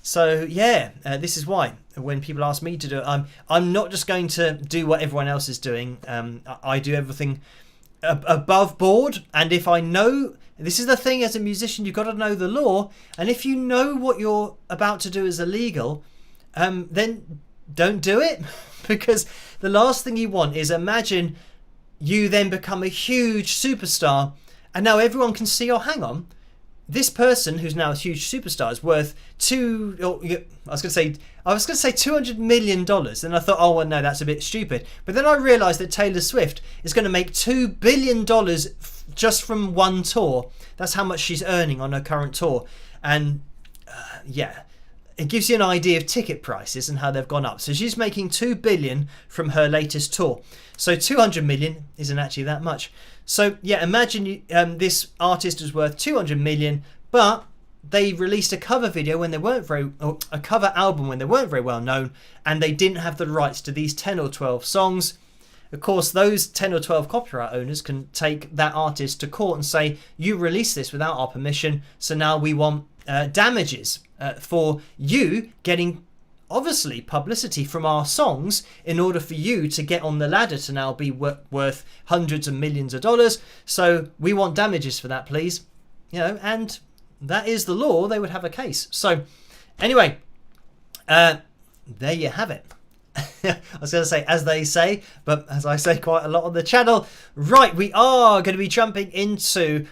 So this is why when people ask me to do it, I'm not just going to do what everyone else is doing. I do everything above board, and if I know, this is the thing as a musician, you've got to know the law, and if you know what you're about to do is illegal, then don't do it, because the last thing you want is, imagine you then become a huge superstar and now everyone can see, oh, hang on, this person who's now a huge superstar is worth I was going to say $200 million. And I thought, oh, well, no, that's a bit stupid. But then I realised that Taylor Swift is going to make $2 billion just from one tour. That's how much she's earning on her current tour. And it gives you an idea of ticket prices and how they've gone up. So she's making $2 billion from her latest tour. So 200 million isn't actually that much. So imagine this artist was worth 200 million, but they released a cover video when they weren't a cover album when they weren't very well known, and they didn't have the rights to these 10 or 12 songs. Of course, those 10 or 12 copyright owners can take that artist to court and say, you released this without our permission, so now we want damages for you getting obviously publicity from our songs in order for you to get on the ladder to now be worth hundreds of millions of dollars. So we want damages for that, please. And that is the law. They would have a case. So anyway, there you have it. I was going to say, as they say, but as I say quite a lot on the channel. Right, we are going to be jumping into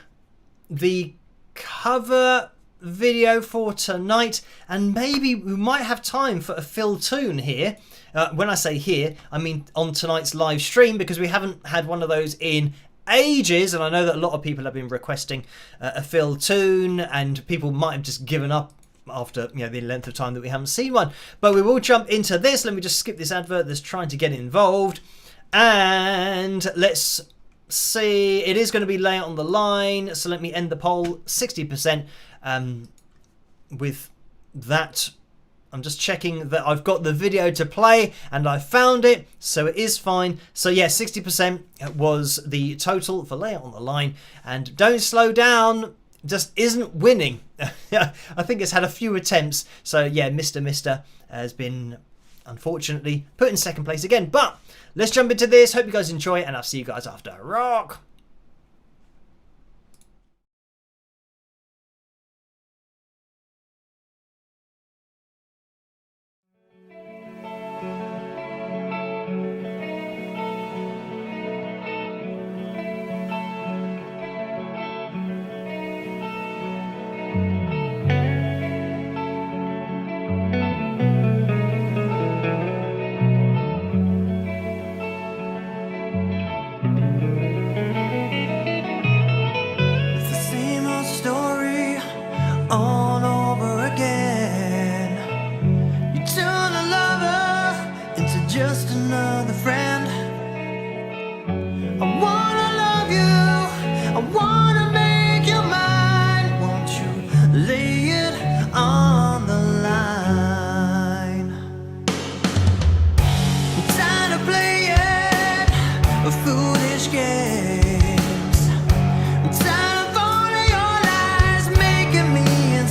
the cover video for tonight, and maybe we might have time for a fill tune here. When I say here, I mean on tonight's live stream, because we haven't had one of those in ages, and I know that a lot of people have been requesting a fill tune, and people might have just given up after the length of time that we haven't seen one. But we will jump into this. Let me just skip this advert that's trying to get involved, and let's see. It is going to be Layout on the Line, so let me end the poll 60%. With that, I'm just checking that I've got the video to play, and I found it, so it is fine. So 60% was the total for Layout on the Line, and Don't Slow Down just isn't winning. I think it's had a few attempts, so Mr. has been unfortunately put in second place again. But let's jump into this. Hope you guys enjoy it, and I'll see you guys after. Rock! Games. I'm tired of all of your lies, making me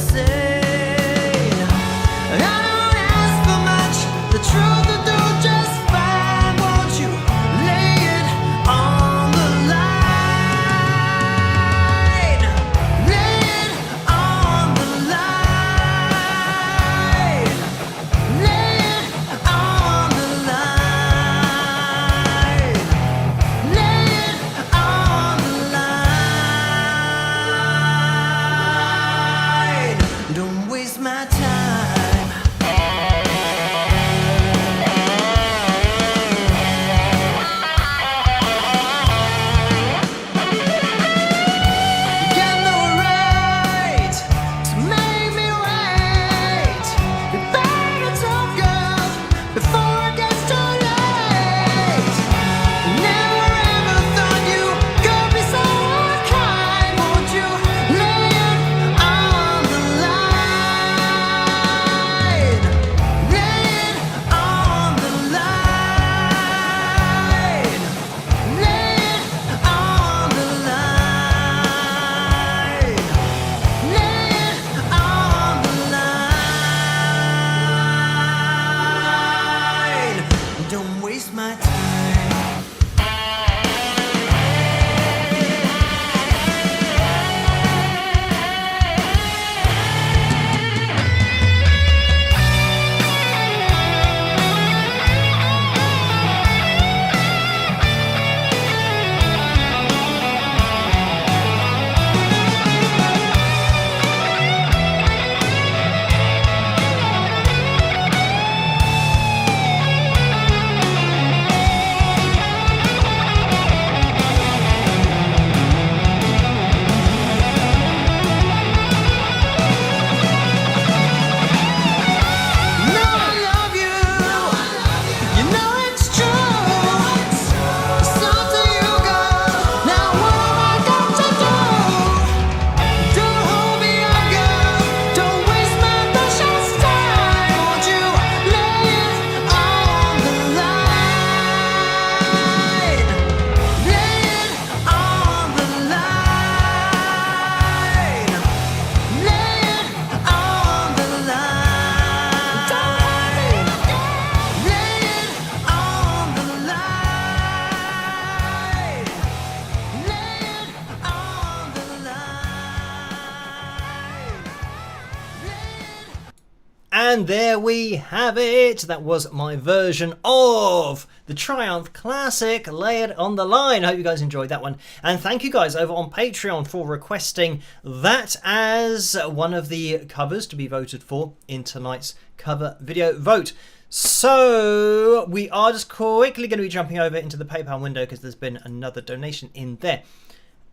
And there we have it. That was my version of the Triumph Classic, Lay It on the Line. I hope you guys enjoyed that one. And thank you guys over on Patreon for requesting that as one of the covers to be voted for in tonight's cover video vote. So we are just quickly going to be jumping over into the PayPal window because there's been another donation in there.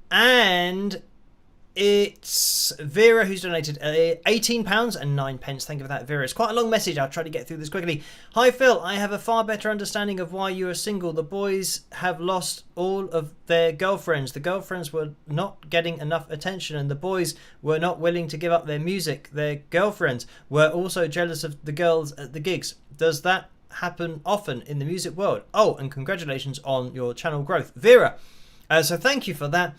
And it's Vera who's donated £18.09. Thank you for that, Vera. It's quite a long message. I'll try to get through this quickly. Hi, Phil. I have a far better understanding of why you are single. The boys have lost all of their girlfriends. The girlfriends were not getting enough attention, and the boys were not willing to give up their music. Their girlfriends were also jealous of the girls at the gigs. Does that happen often in the music world? Oh, and congratulations on your channel growth, Vera. So thank you for that.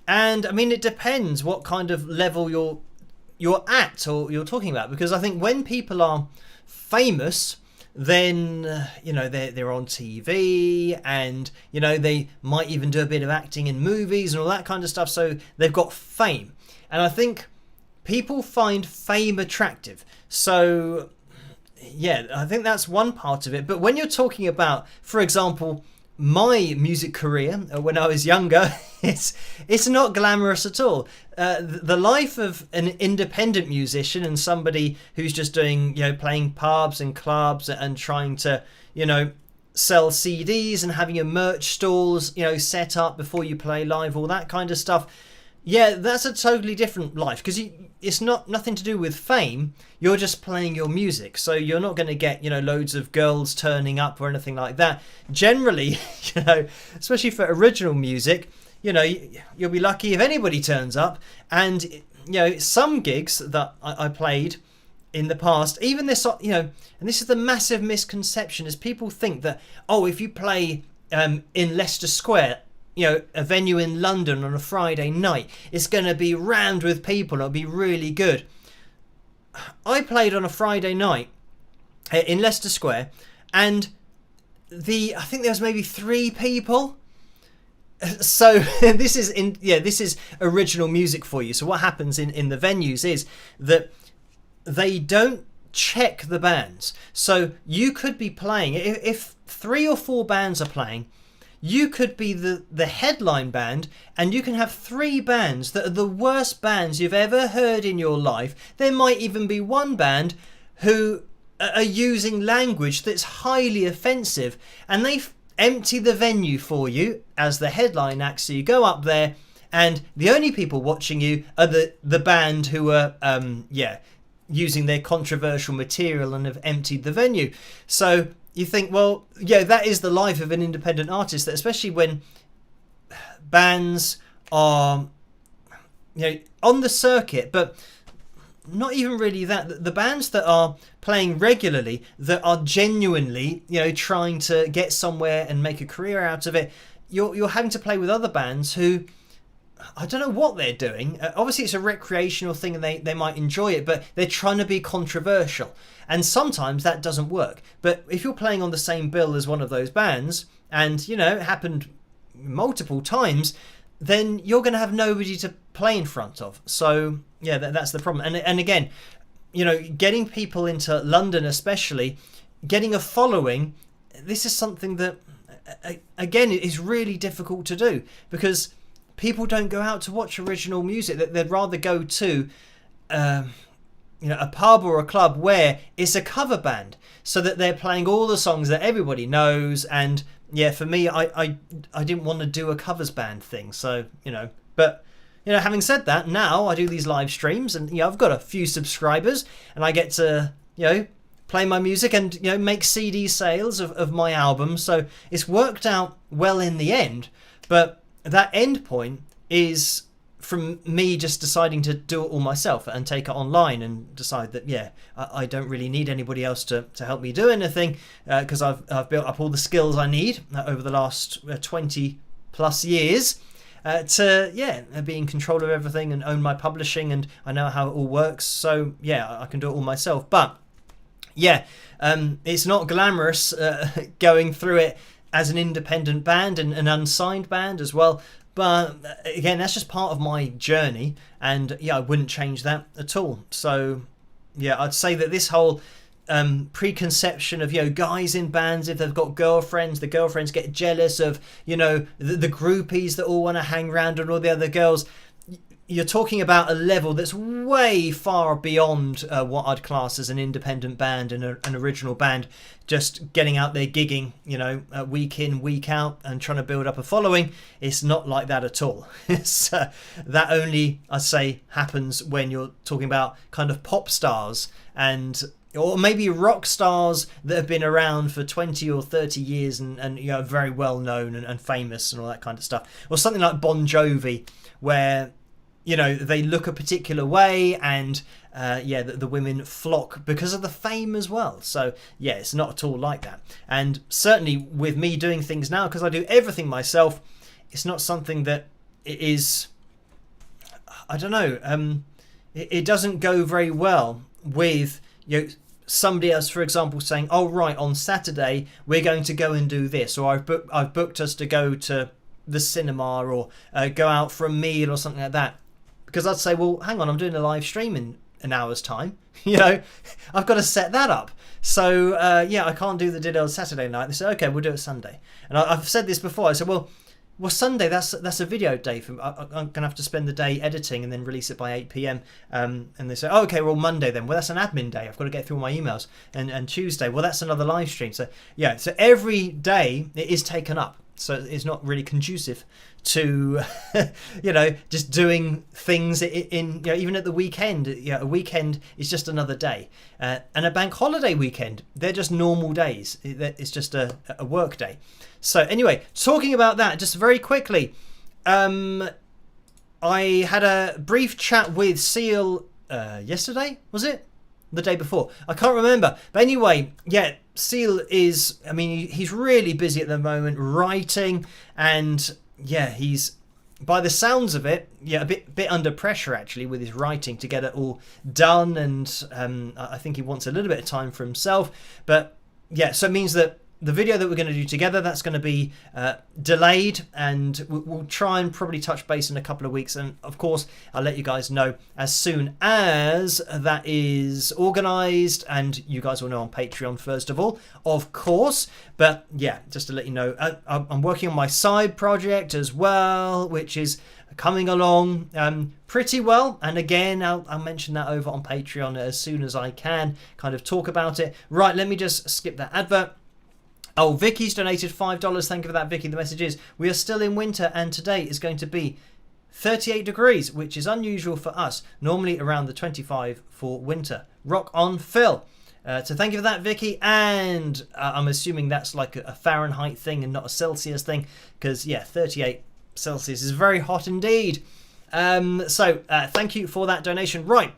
And I mean, it depends what kind of level you're at or you're talking about, because I think when people are famous, then you know they're on TV, and you know they might even do a bit of acting in movies and all that kind of stuff. So they've got fame, and I think people find fame attractive. So yeah, I think that's one part of it. But when you're talking about, for example, my music career when I was younger, it's not glamorous at all. The life of an independent musician and somebody who's just doing, you know, playing pubs and clubs and trying to, you know, sell CDs and having your merch stalls, you know, set up before you play live, all that kind of stuff. Yeah, that's a totally different life, because it's nothing to do with fame. You're just playing your music, so you're not going to get, you know, loads of girls turning up or anything like that. Generally, you know, especially for original music, you know, you'll be lucky if anybody turns up. And you know, some gigs that I played in the past, even this, you know, and this is the massive misconception, is people think that, oh, if you play in Leicester Square, you know, a venue in London on a Friday night, it's going to be rammed with people. It'll be really good. I played on a Friday night in Leicester Square, and I think there was maybe 3 people. So this is original music for you. So what happens in the venues is that they don't check the bands. So you could be playing, if 3 or 4 bands are playing, you could be the headline band, and you can have 3 bands that are the worst bands you've ever heard in your life. There might even be one band who are using language that's highly offensive, and they empty the venue for you as the headline act. So you go up there, and the only people watching you are the band who are using their controversial material and have emptied the venue. So you think, well, yeah, that is the life of an independent artist, that especially when bands are, you know, on the circuit, but not even really that. The bands that are playing regularly, that are genuinely, you know, trying to get somewhere and make a career out of it, you're having to play with other bands who, I don't know what they're doing. Obviously, it's a recreational thing and they might enjoy it, but they're trying to be controversial. And sometimes that doesn't work. But if you're playing on the same bill as one of those bands, and, you know, it happened multiple times, then you're going to have nobody to play in front of. So, yeah, that's the problem. And again, you know, getting people into London especially, getting a following, this is something that, again, is really difficult to do, because people don't go out to watch original music. They'd rather go to you know, a pub or a club where it's a cover band, so that they're playing all the songs that everybody knows. And yeah, for me, I didn't want to do a covers band thing. So, you know, but, you know, having said that, now I do these live streams, and, you know, I've got a few subscribers, and I get to, you know, play my music and, you know, make CD sales of my album. So it's worked out well in the end. But that end point is from me just deciding to do it all myself and take it online, and decide that, yeah, I don't really need anybody else to help me do anything, because I've built up all the skills I need over the last 20 plus years to be in control of everything and own my publishing, and I know how it all works. So yeah, I can do it all myself. But yeah, it's not glamorous going through it as an independent band and an unsigned band as well. But again, that's just part of my journey, and yeah, I wouldn't change that at all. So yeah, I'd say that this whole preconception of, guys in bands, if they've got girlfriends, the girlfriends get jealous of, the groupies that all want to hang around and all the other girls. You're talking about a level that's way far beyond what I'd class as an independent band and an original band, just getting out there gigging, week in, week out, and trying to build up a following. It's not like that at all. That only, I'd say, happens when you're talking about kind of pop stars or maybe rock stars that have been around for 20 or 30 years and very well known and famous and all that kind of stuff. Or something like Bon Jovi, where they look a particular way and the women flock because of the fame as well. So yeah, it's not at all like that. And certainly with me doing things now, because I do everything myself, it's not something that is, I don't know, it doesn't go very well with somebody else, for example, saying, oh right, on Saturday we're going to go and do this, or I've booked us to go to the cinema or go out for a meal or something like that. Because I'd say, well, hang on, I'm doing a live stream in an hour's time. I've got to set that up. So, I can't do the dinner on Saturday night. They say, okay, we'll do it Sunday. And I've said this before. I said, well, Sunday, that's a video day. I'm going to have to spend the day editing and then release it by 8 p.m. And they say, oh, okay, well, Monday then. Well, that's an admin day. I've got to get through all my emails. And Tuesday, well, that's another live stream. So, yeah, so every day it is taken up. So it's not really conducive to, just doing things in even at the weekend. A weekend is just another day. And a bank holiday weekend, they're just normal days. It's just a work day. So anyway, talking about that, just very quickly, I had a brief chat with Seal yesterday, was it? The day before, I can't remember, but anyway, yeah, Seal is, he's really busy at the moment writing, and yeah, he's, by the sounds of it, a bit under pressure actually with his writing to get it all done, and I think he wants a little bit of time for himself. But yeah, so it means that the video that we're going to do together, that's going to be delayed, and we'll try and probably touch base in a couple of weeks. And of course, I'll let you guys know as soon as that is organised, and you guys will know on Patreon first of all, of course. But yeah, just to let you know, I'm working on my side project as well, which is coming along pretty well. And again, I'll mention that over on Patreon as soon as I can, kind of talk about it. Right, let me just skip that advert. Oh, Vicky's donated $5. Thank you for that, Vicky. The message is, we are still in winter and today is going to be 38 degrees, which is unusual for us. Normally around the 25 for winter. Rock on, Phil. So thank you for that, Vicky. And I'm assuming that's like a Fahrenheit thing and not a Celsius thing. Because, yeah, 38 Celsius is very hot indeed. So thank you for that donation. Right.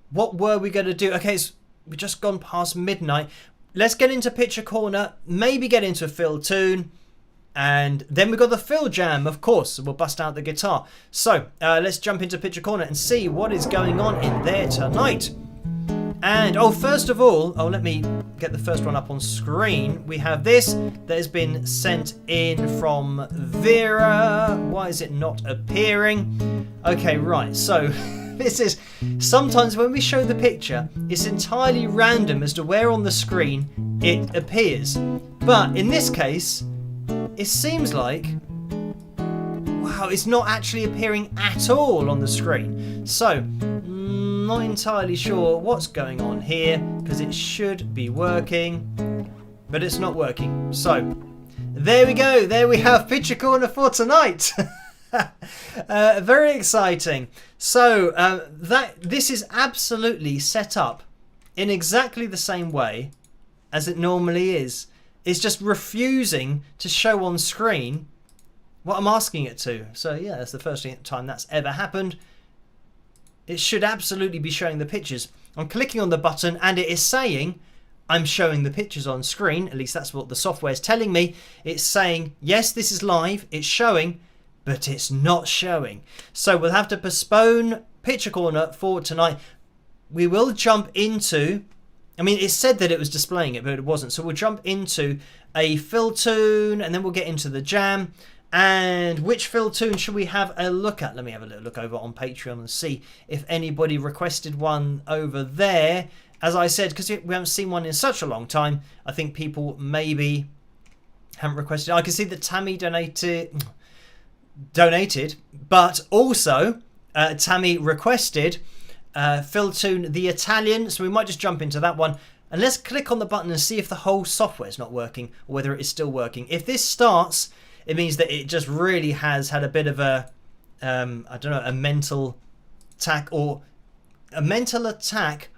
What were we going to do? Okay, so we've just gone past midnight. Let's get into Picture Corner, maybe get into a Phil tune, and then we've got the Phil Jam, of course. We'll bust out the guitar. So let's jump into Picture Corner and see what is going on in there tonight. And, first of all, let me get the first one up on screen. We have this that has been sent in from Vera. Why is it not appearing? Okay, right, so... This is, sometimes when we show the picture, it's entirely random as to where on the screen it appears. But in this case, it seems like, wow, it's not actually appearing at all on the screen. So, not entirely sure what's going on here, because it should be working, but it's not working. So, there we go. There we have Picture Corner for tonight. Very exciting. So this is absolutely set up in exactly the same way as it normally is. It's just refusing to show on screen what I'm asking it to. So yeah, that's the first time that's ever happened. It should absolutely be showing the pictures. I'm clicking on the button and it is saying I'm showing the pictures on screen. At least that's what the software is telling me. It's saying, yes, this is live. It's showing, but it's not showing. So we'll have to postpone Picture Corner for tonight. We will jump into, it said that it was displaying it, but it wasn't. So we'll jump into a Phil tune, and then we'll get into the jam. And which fill tune should we have a look at? Let me have a little look over on Patreon and see if anybody requested one over there. As I said, because we haven't seen one in such a long time, I think people maybe haven't requested. I can see that Tammy donated, but also Tammy requested fill tune The Italian, so we might just jump into that one. And let's click on the button and see if the whole software is not working or whether it is still working. If this starts, it means that it just really has had a bit of a, I don't know, a mental attack or a mental attack.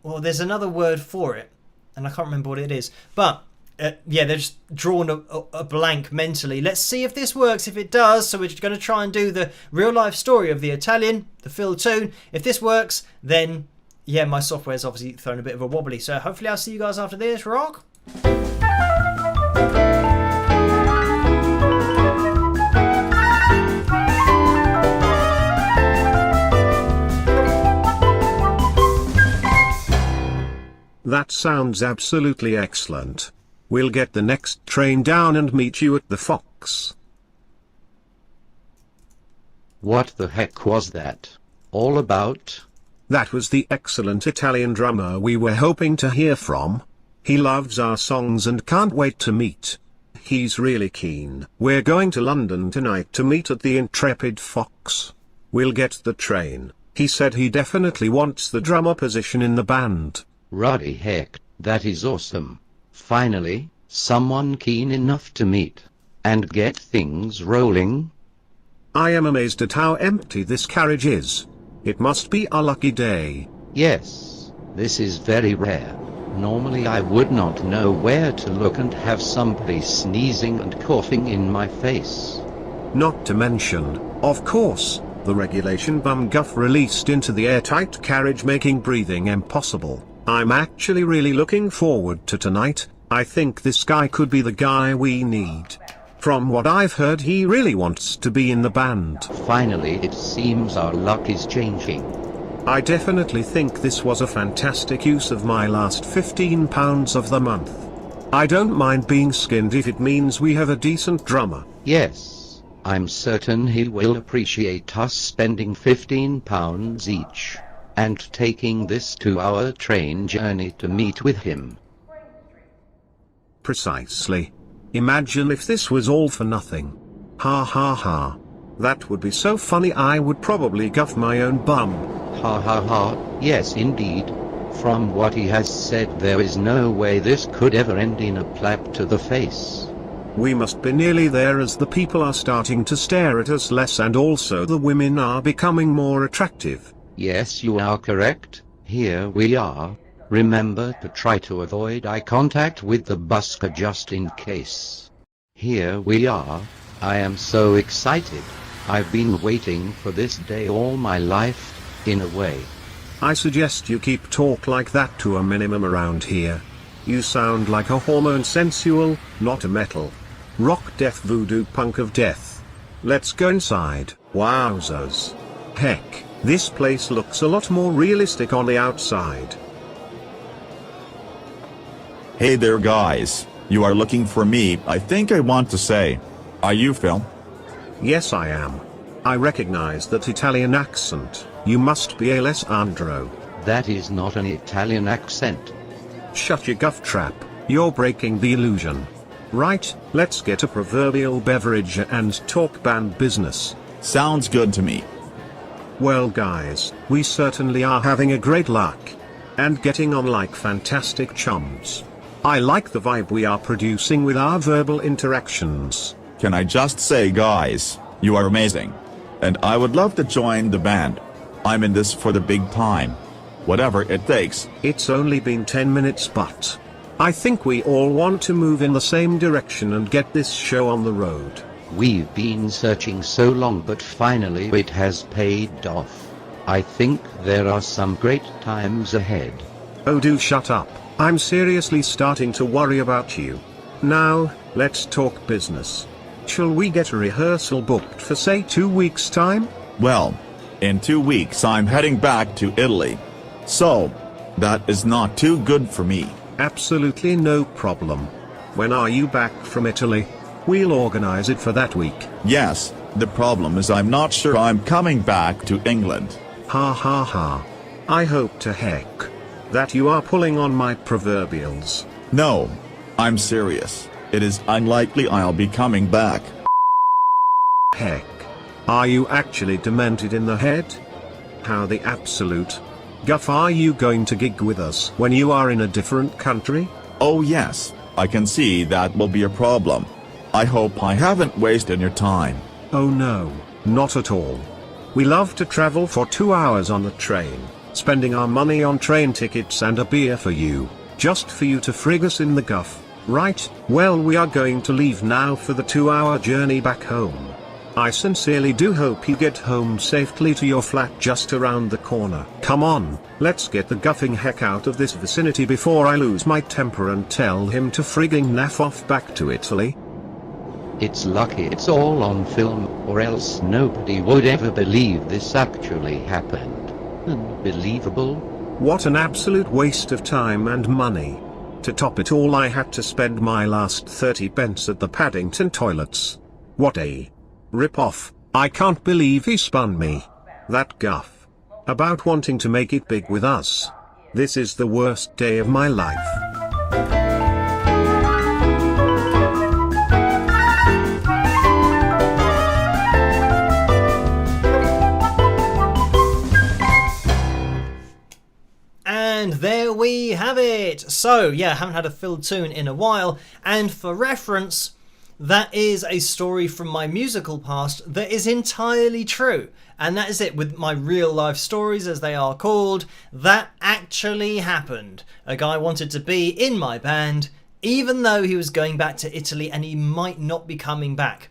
Well, there's another word for it, and I can't remember what it is. But, yeah, they've just drawn a blank mentally. Let's see if this works. If it does, so we're going to try and do the real-life story of The Italian, the fill tune. If this works, then, yeah, my software's obviously thrown a bit of a wobbly. So hopefully I'll see you guys after this. Rock! That sounds absolutely excellent. We'll get the next train down and meet you at the Fox. What the heck was that all about? That was the excellent Italian drummer we were hoping to hear from. He loves our songs and can't wait to meet. He's really keen. We're going to London tonight to meet at the Intrepid Fox. We'll get the train. He said he definitely wants the drummer position in the band. Ruddy heck, that is awesome. Finally, someone keen enough to meet and get things rolling. I am amazed at how empty this carriage is. It must be a lucky day. Yes, this is very rare. Normally I would not know where to look and have somebody sneezing and coughing in my face. Not to mention, of course, the regulation bum guff released into the airtight carriage, making breathing impossible. I'm actually really looking forward to tonight. I think this guy could be the guy we need. From what I've heard, he really wants to be in the band. Finally, it seems our luck is changing. I definitely think this was a fantastic use of my last £15 of the month. I don't mind being skinned if it means we have a decent drummer. Yes, I'm certain he will appreciate us spending £15 each and taking this 2-hour train journey to meet with him. Precisely. Imagine if this was all for nothing. Ha ha ha. That would be so funny, I would probably guff my own bum. Ha ha ha, yes indeed. From what he has said, there is no way this could ever end in a clap to the face. We must be nearly there, as the people are starting to stare at us less and also the women are becoming more attractive. Yes, you are correct. Here we are. Remember to try to avoid eye contact with the busker just in case. Here we are. I am so excited. I've been waiting for this day all my life, in a way. I suggest you keep talk like that to a minimum around here. You sound like a hormone sensual, not a metal rock death voodoo punk of death. Let's go inside. Wowzers. Heck, this place looks a lot more realistic on the outside. Hey there guys, you are looking for me. I think I want to say, are you Phil? Yes I am. I recognize that Italian accent. You must be Alessandro. That is not an Italian accent. Shut your guff trap, you're breaking the illusion. Right, let's get a proverbial beverage and talk band business. Sounds good to me. Well guys, we certainly are having a great luck. And getting on like fantastic chums. I like the vibe we are producing with our verbal interactions. Can I just say guys, you are amazing. And I would love to join the band. I'm in this for the big time. Whatever it takes. It's only been 10 minutes, but I think we all want to move in the same direction and get this show on the road. We've been searching so long, but finally it has paid off. I think there are some great times ahead. Oh, do shut up. I'm seriously starting to worry about you. Now, let's talk business. Shall we get a rehearsal booked for say 2 weeks' time? Well, in 2 weeks I'm heading back to Italy. So, that is not too good for me. Absolutely no problem. When are you back from Italy? We'll organize it for that week. Yes, the problem is I'm not sure I'm coming back to England. Ha ha ha. I hope to heck that you are pulling on my proverbials. No, I'm serious. It is unlikely I'll be coming back. Heck. Are you actually demented in the head? How the absolute guff are you going to gig with us when you are in a different country? Oh yes, I can see that will be a problem. I hope I haven't wasted your time. Oh no, not at all. We love to travel for 2 hours on the train, spending our money on train tickets and a beer for you, just for you to frig us in the guff, right? Well, we are going to leave now for the 2-hour journey back home. I sincerely do hope you get home safely to your flat just around the corner. Come on, let's get the guffing heck out of this vicinity before I lose my temper and tell him to frigging naff off back to Italy. It's lucky it's all on film, or else nobody would ever believe this actually happened. Unbelievable. What an absolute waste of time and money. To top it all, I had to spend my last 30 pence at the Paddington toilets. What a rip-off. I can't believe he spun me that guff about wanting to make it big with us. This is the worst day of my life. And there we have it. So yeah, I haven't had a filled tune in a while, and for reference, that is a story from my musical past that is entirely true. And that is it with my real life stories, as they are called. That actually happened. A guy wanted to be in my band, even though he was going back to Italy and he might not be coming back.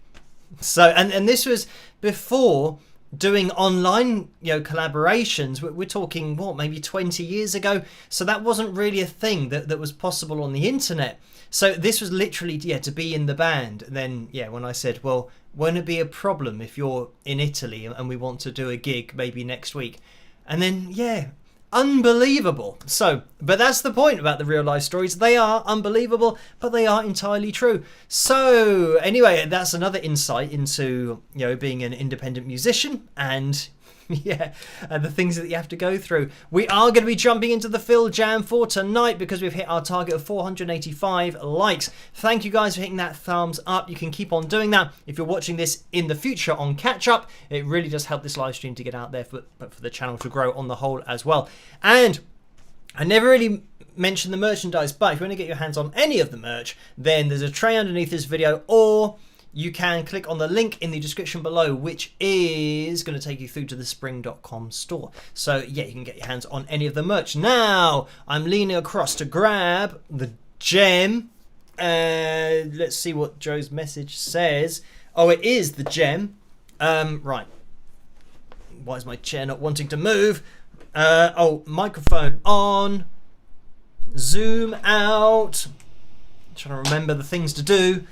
So, and this was before doing online, collaborations. We're talking, maybe 20 years ago. So that wasn't really a thing that was possible on the internet. So this was literally, to be in the band. And then, when I said, well, won't it be a problem if you're in Italy and we want to do a gig maybe next week? And then, unbelievable. So, but that's the point about the real life stories. They are unbelievable, but they are entirely true. So anyway, that's another insight into, being an independent musician and and the things that you have to go through. We are going to be jumping into the Phil Jam for tonight because we've hit our target of 485 likes. Thank you guys for hitting that thumbs up. You can keep on doing that if you're watching this in the future on catch up. It really does help this live stream to get out there, but for the channel to grow on the whole as well. And I never really mentioned the merchandise, but if you want to get your hands on any of the merch, then there's a tray underneath this video, or you can click on the link in the description below, which is going to take you through to the spring.com store. So you can get your hands on any of the merch. Now, I'm leaning across to grab the gem. Let's see what Joe's message says. Oh, it is the gem. Right. Why is my chair not wanting to move? Microphone on. Zoom out. I'm trying to remember the things to do.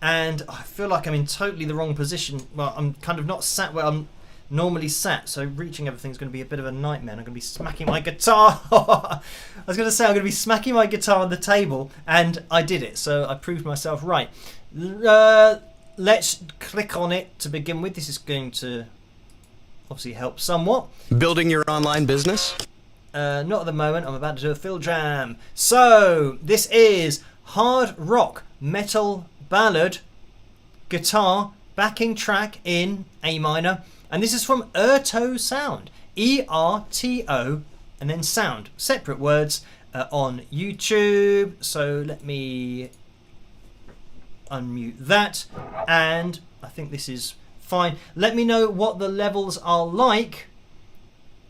And I feel like I'm in totally the wrong position. Well, I'm kind of not sat where I'm normally sat, so reaching everything's going to be a bit of a nightmare. I'm going to be smacking my guitar. I was going to say I'm going to be smacking my guitar on the table, and I did it, so I proved myself right. Let's click on it to begin with. This is going to obviously help somewhat. Building your online business? Not at the moment. I'm about to do a Phil Jam. So this is hard rock metal ballad guitar backing track in A minor, and this is from Erto Sound, ERTO and then sound, separate words, on YouTube. So let me unmute that, and I think this is fine. Let me know what the levels are like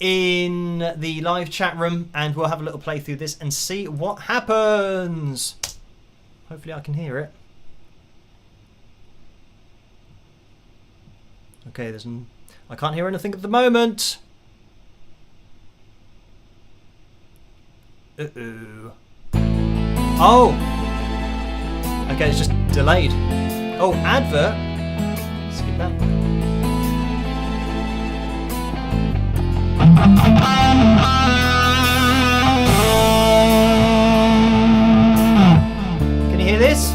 in the live chat room, and we'll have a little play through this and see what happens. Hopefully I can hear it. Okay, I can't hear anything at the moment. Uh-oh. Oh! Okay, it's just delayed. Oh, advert. Skip that. Can you hear this?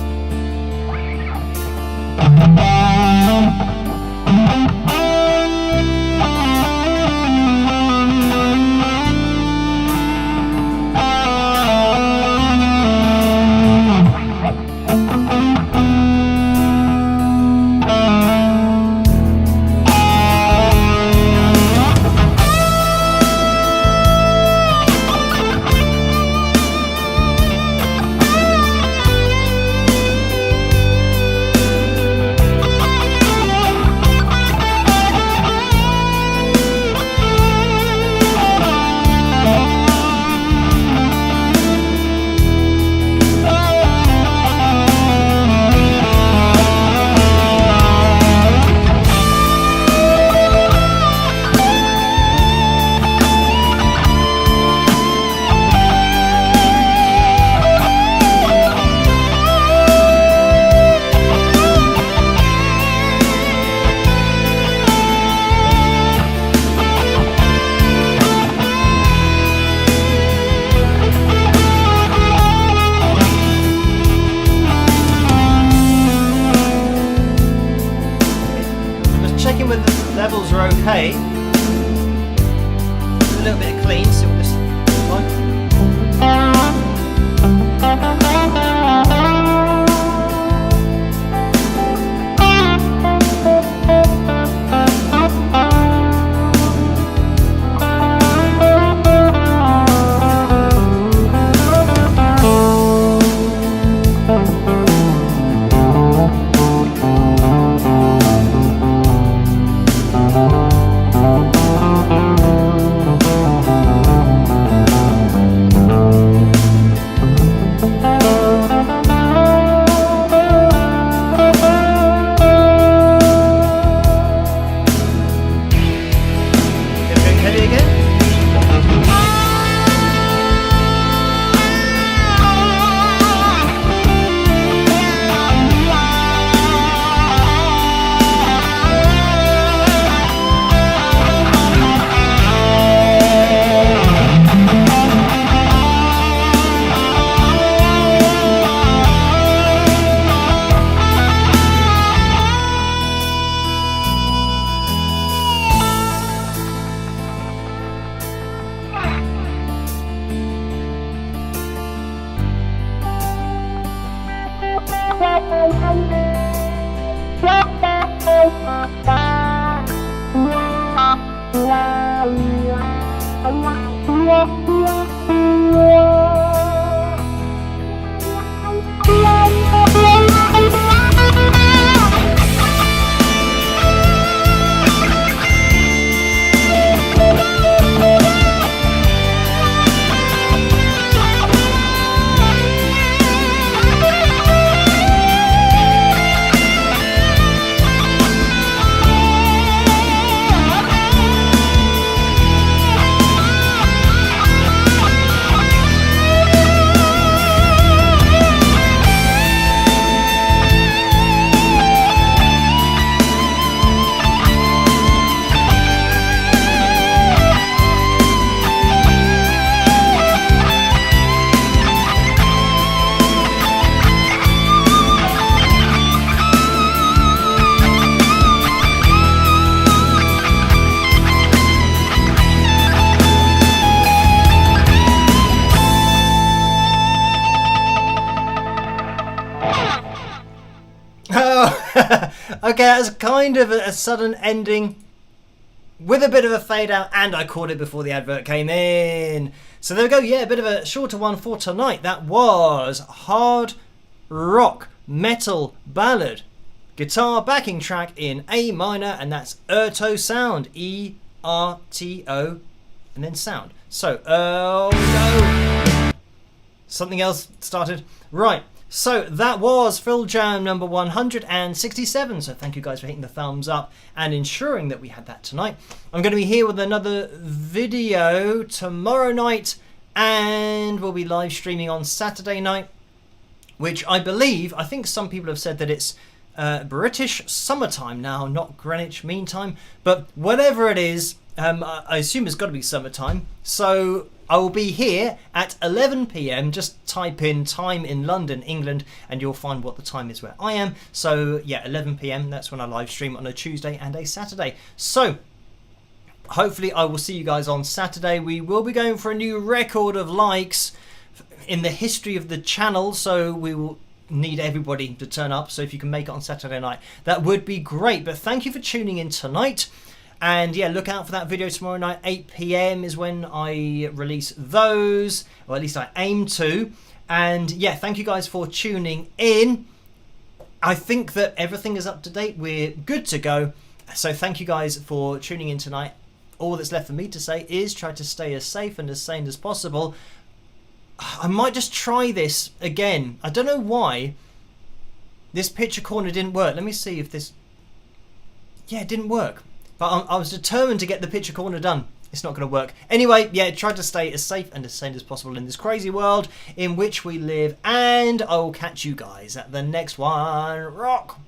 checking whether the levels are okay. A little bit of clean, see what this looks like. Okay, that's kind of a sudden ending with a bit of a fade out, and I caught it before the advert came in. So there we go, yeah, a bit of a shorter one for tonight. That was Hard Rock Metal Ballad, guitar backing track in A minor, and that's Erto Sound, E-R-T-O, and then sound. So, oh no, something else started. Right. So that was Phil Jam number 167. So thank you guys for hitting the thumbs up and ensuring that we had that tonight. I'm going to be here with another video tomorrow night, and we'll be live streaming on Saturday night, which I think some people have said that it's British summertime now, not Greenwich Mean Time. But whatever it is, I assume it's got to be summertime. So I will be here at 11 p.m. Just type in time in London, England, and you'll find what the time is where I am. So yeah, 11 p.m. That's when I live stream on a Tuesday and a Saturday. So hopefully I will see you guys on Saturday. We will be going for a new record of likes in the history of the channel. So we will need everybody to turn up. So if you can make it on Saturday night, that would be great. But thank you for tuning in tonight. And yeah, look out for that video tomorrow night. 8 p.m. is when I release those, or at least I aim to. And yeah, thank you guys for tuning in. I think that everything is up to date. We're good to go. So thank you guys for tuning in tonight. All that's left for me to say is try to stay as safe and as sane as possible. I might just try this again. I don't know why this picture corner didn't work. Let me see if this... Yeah, it didn't work. But I was determined to get the picture corner done. It's not going to work. Anyway, yeah, try to stay as safe and as sane as possible in this crazy world in which we live. And I will catch you guys at the next one. Rock!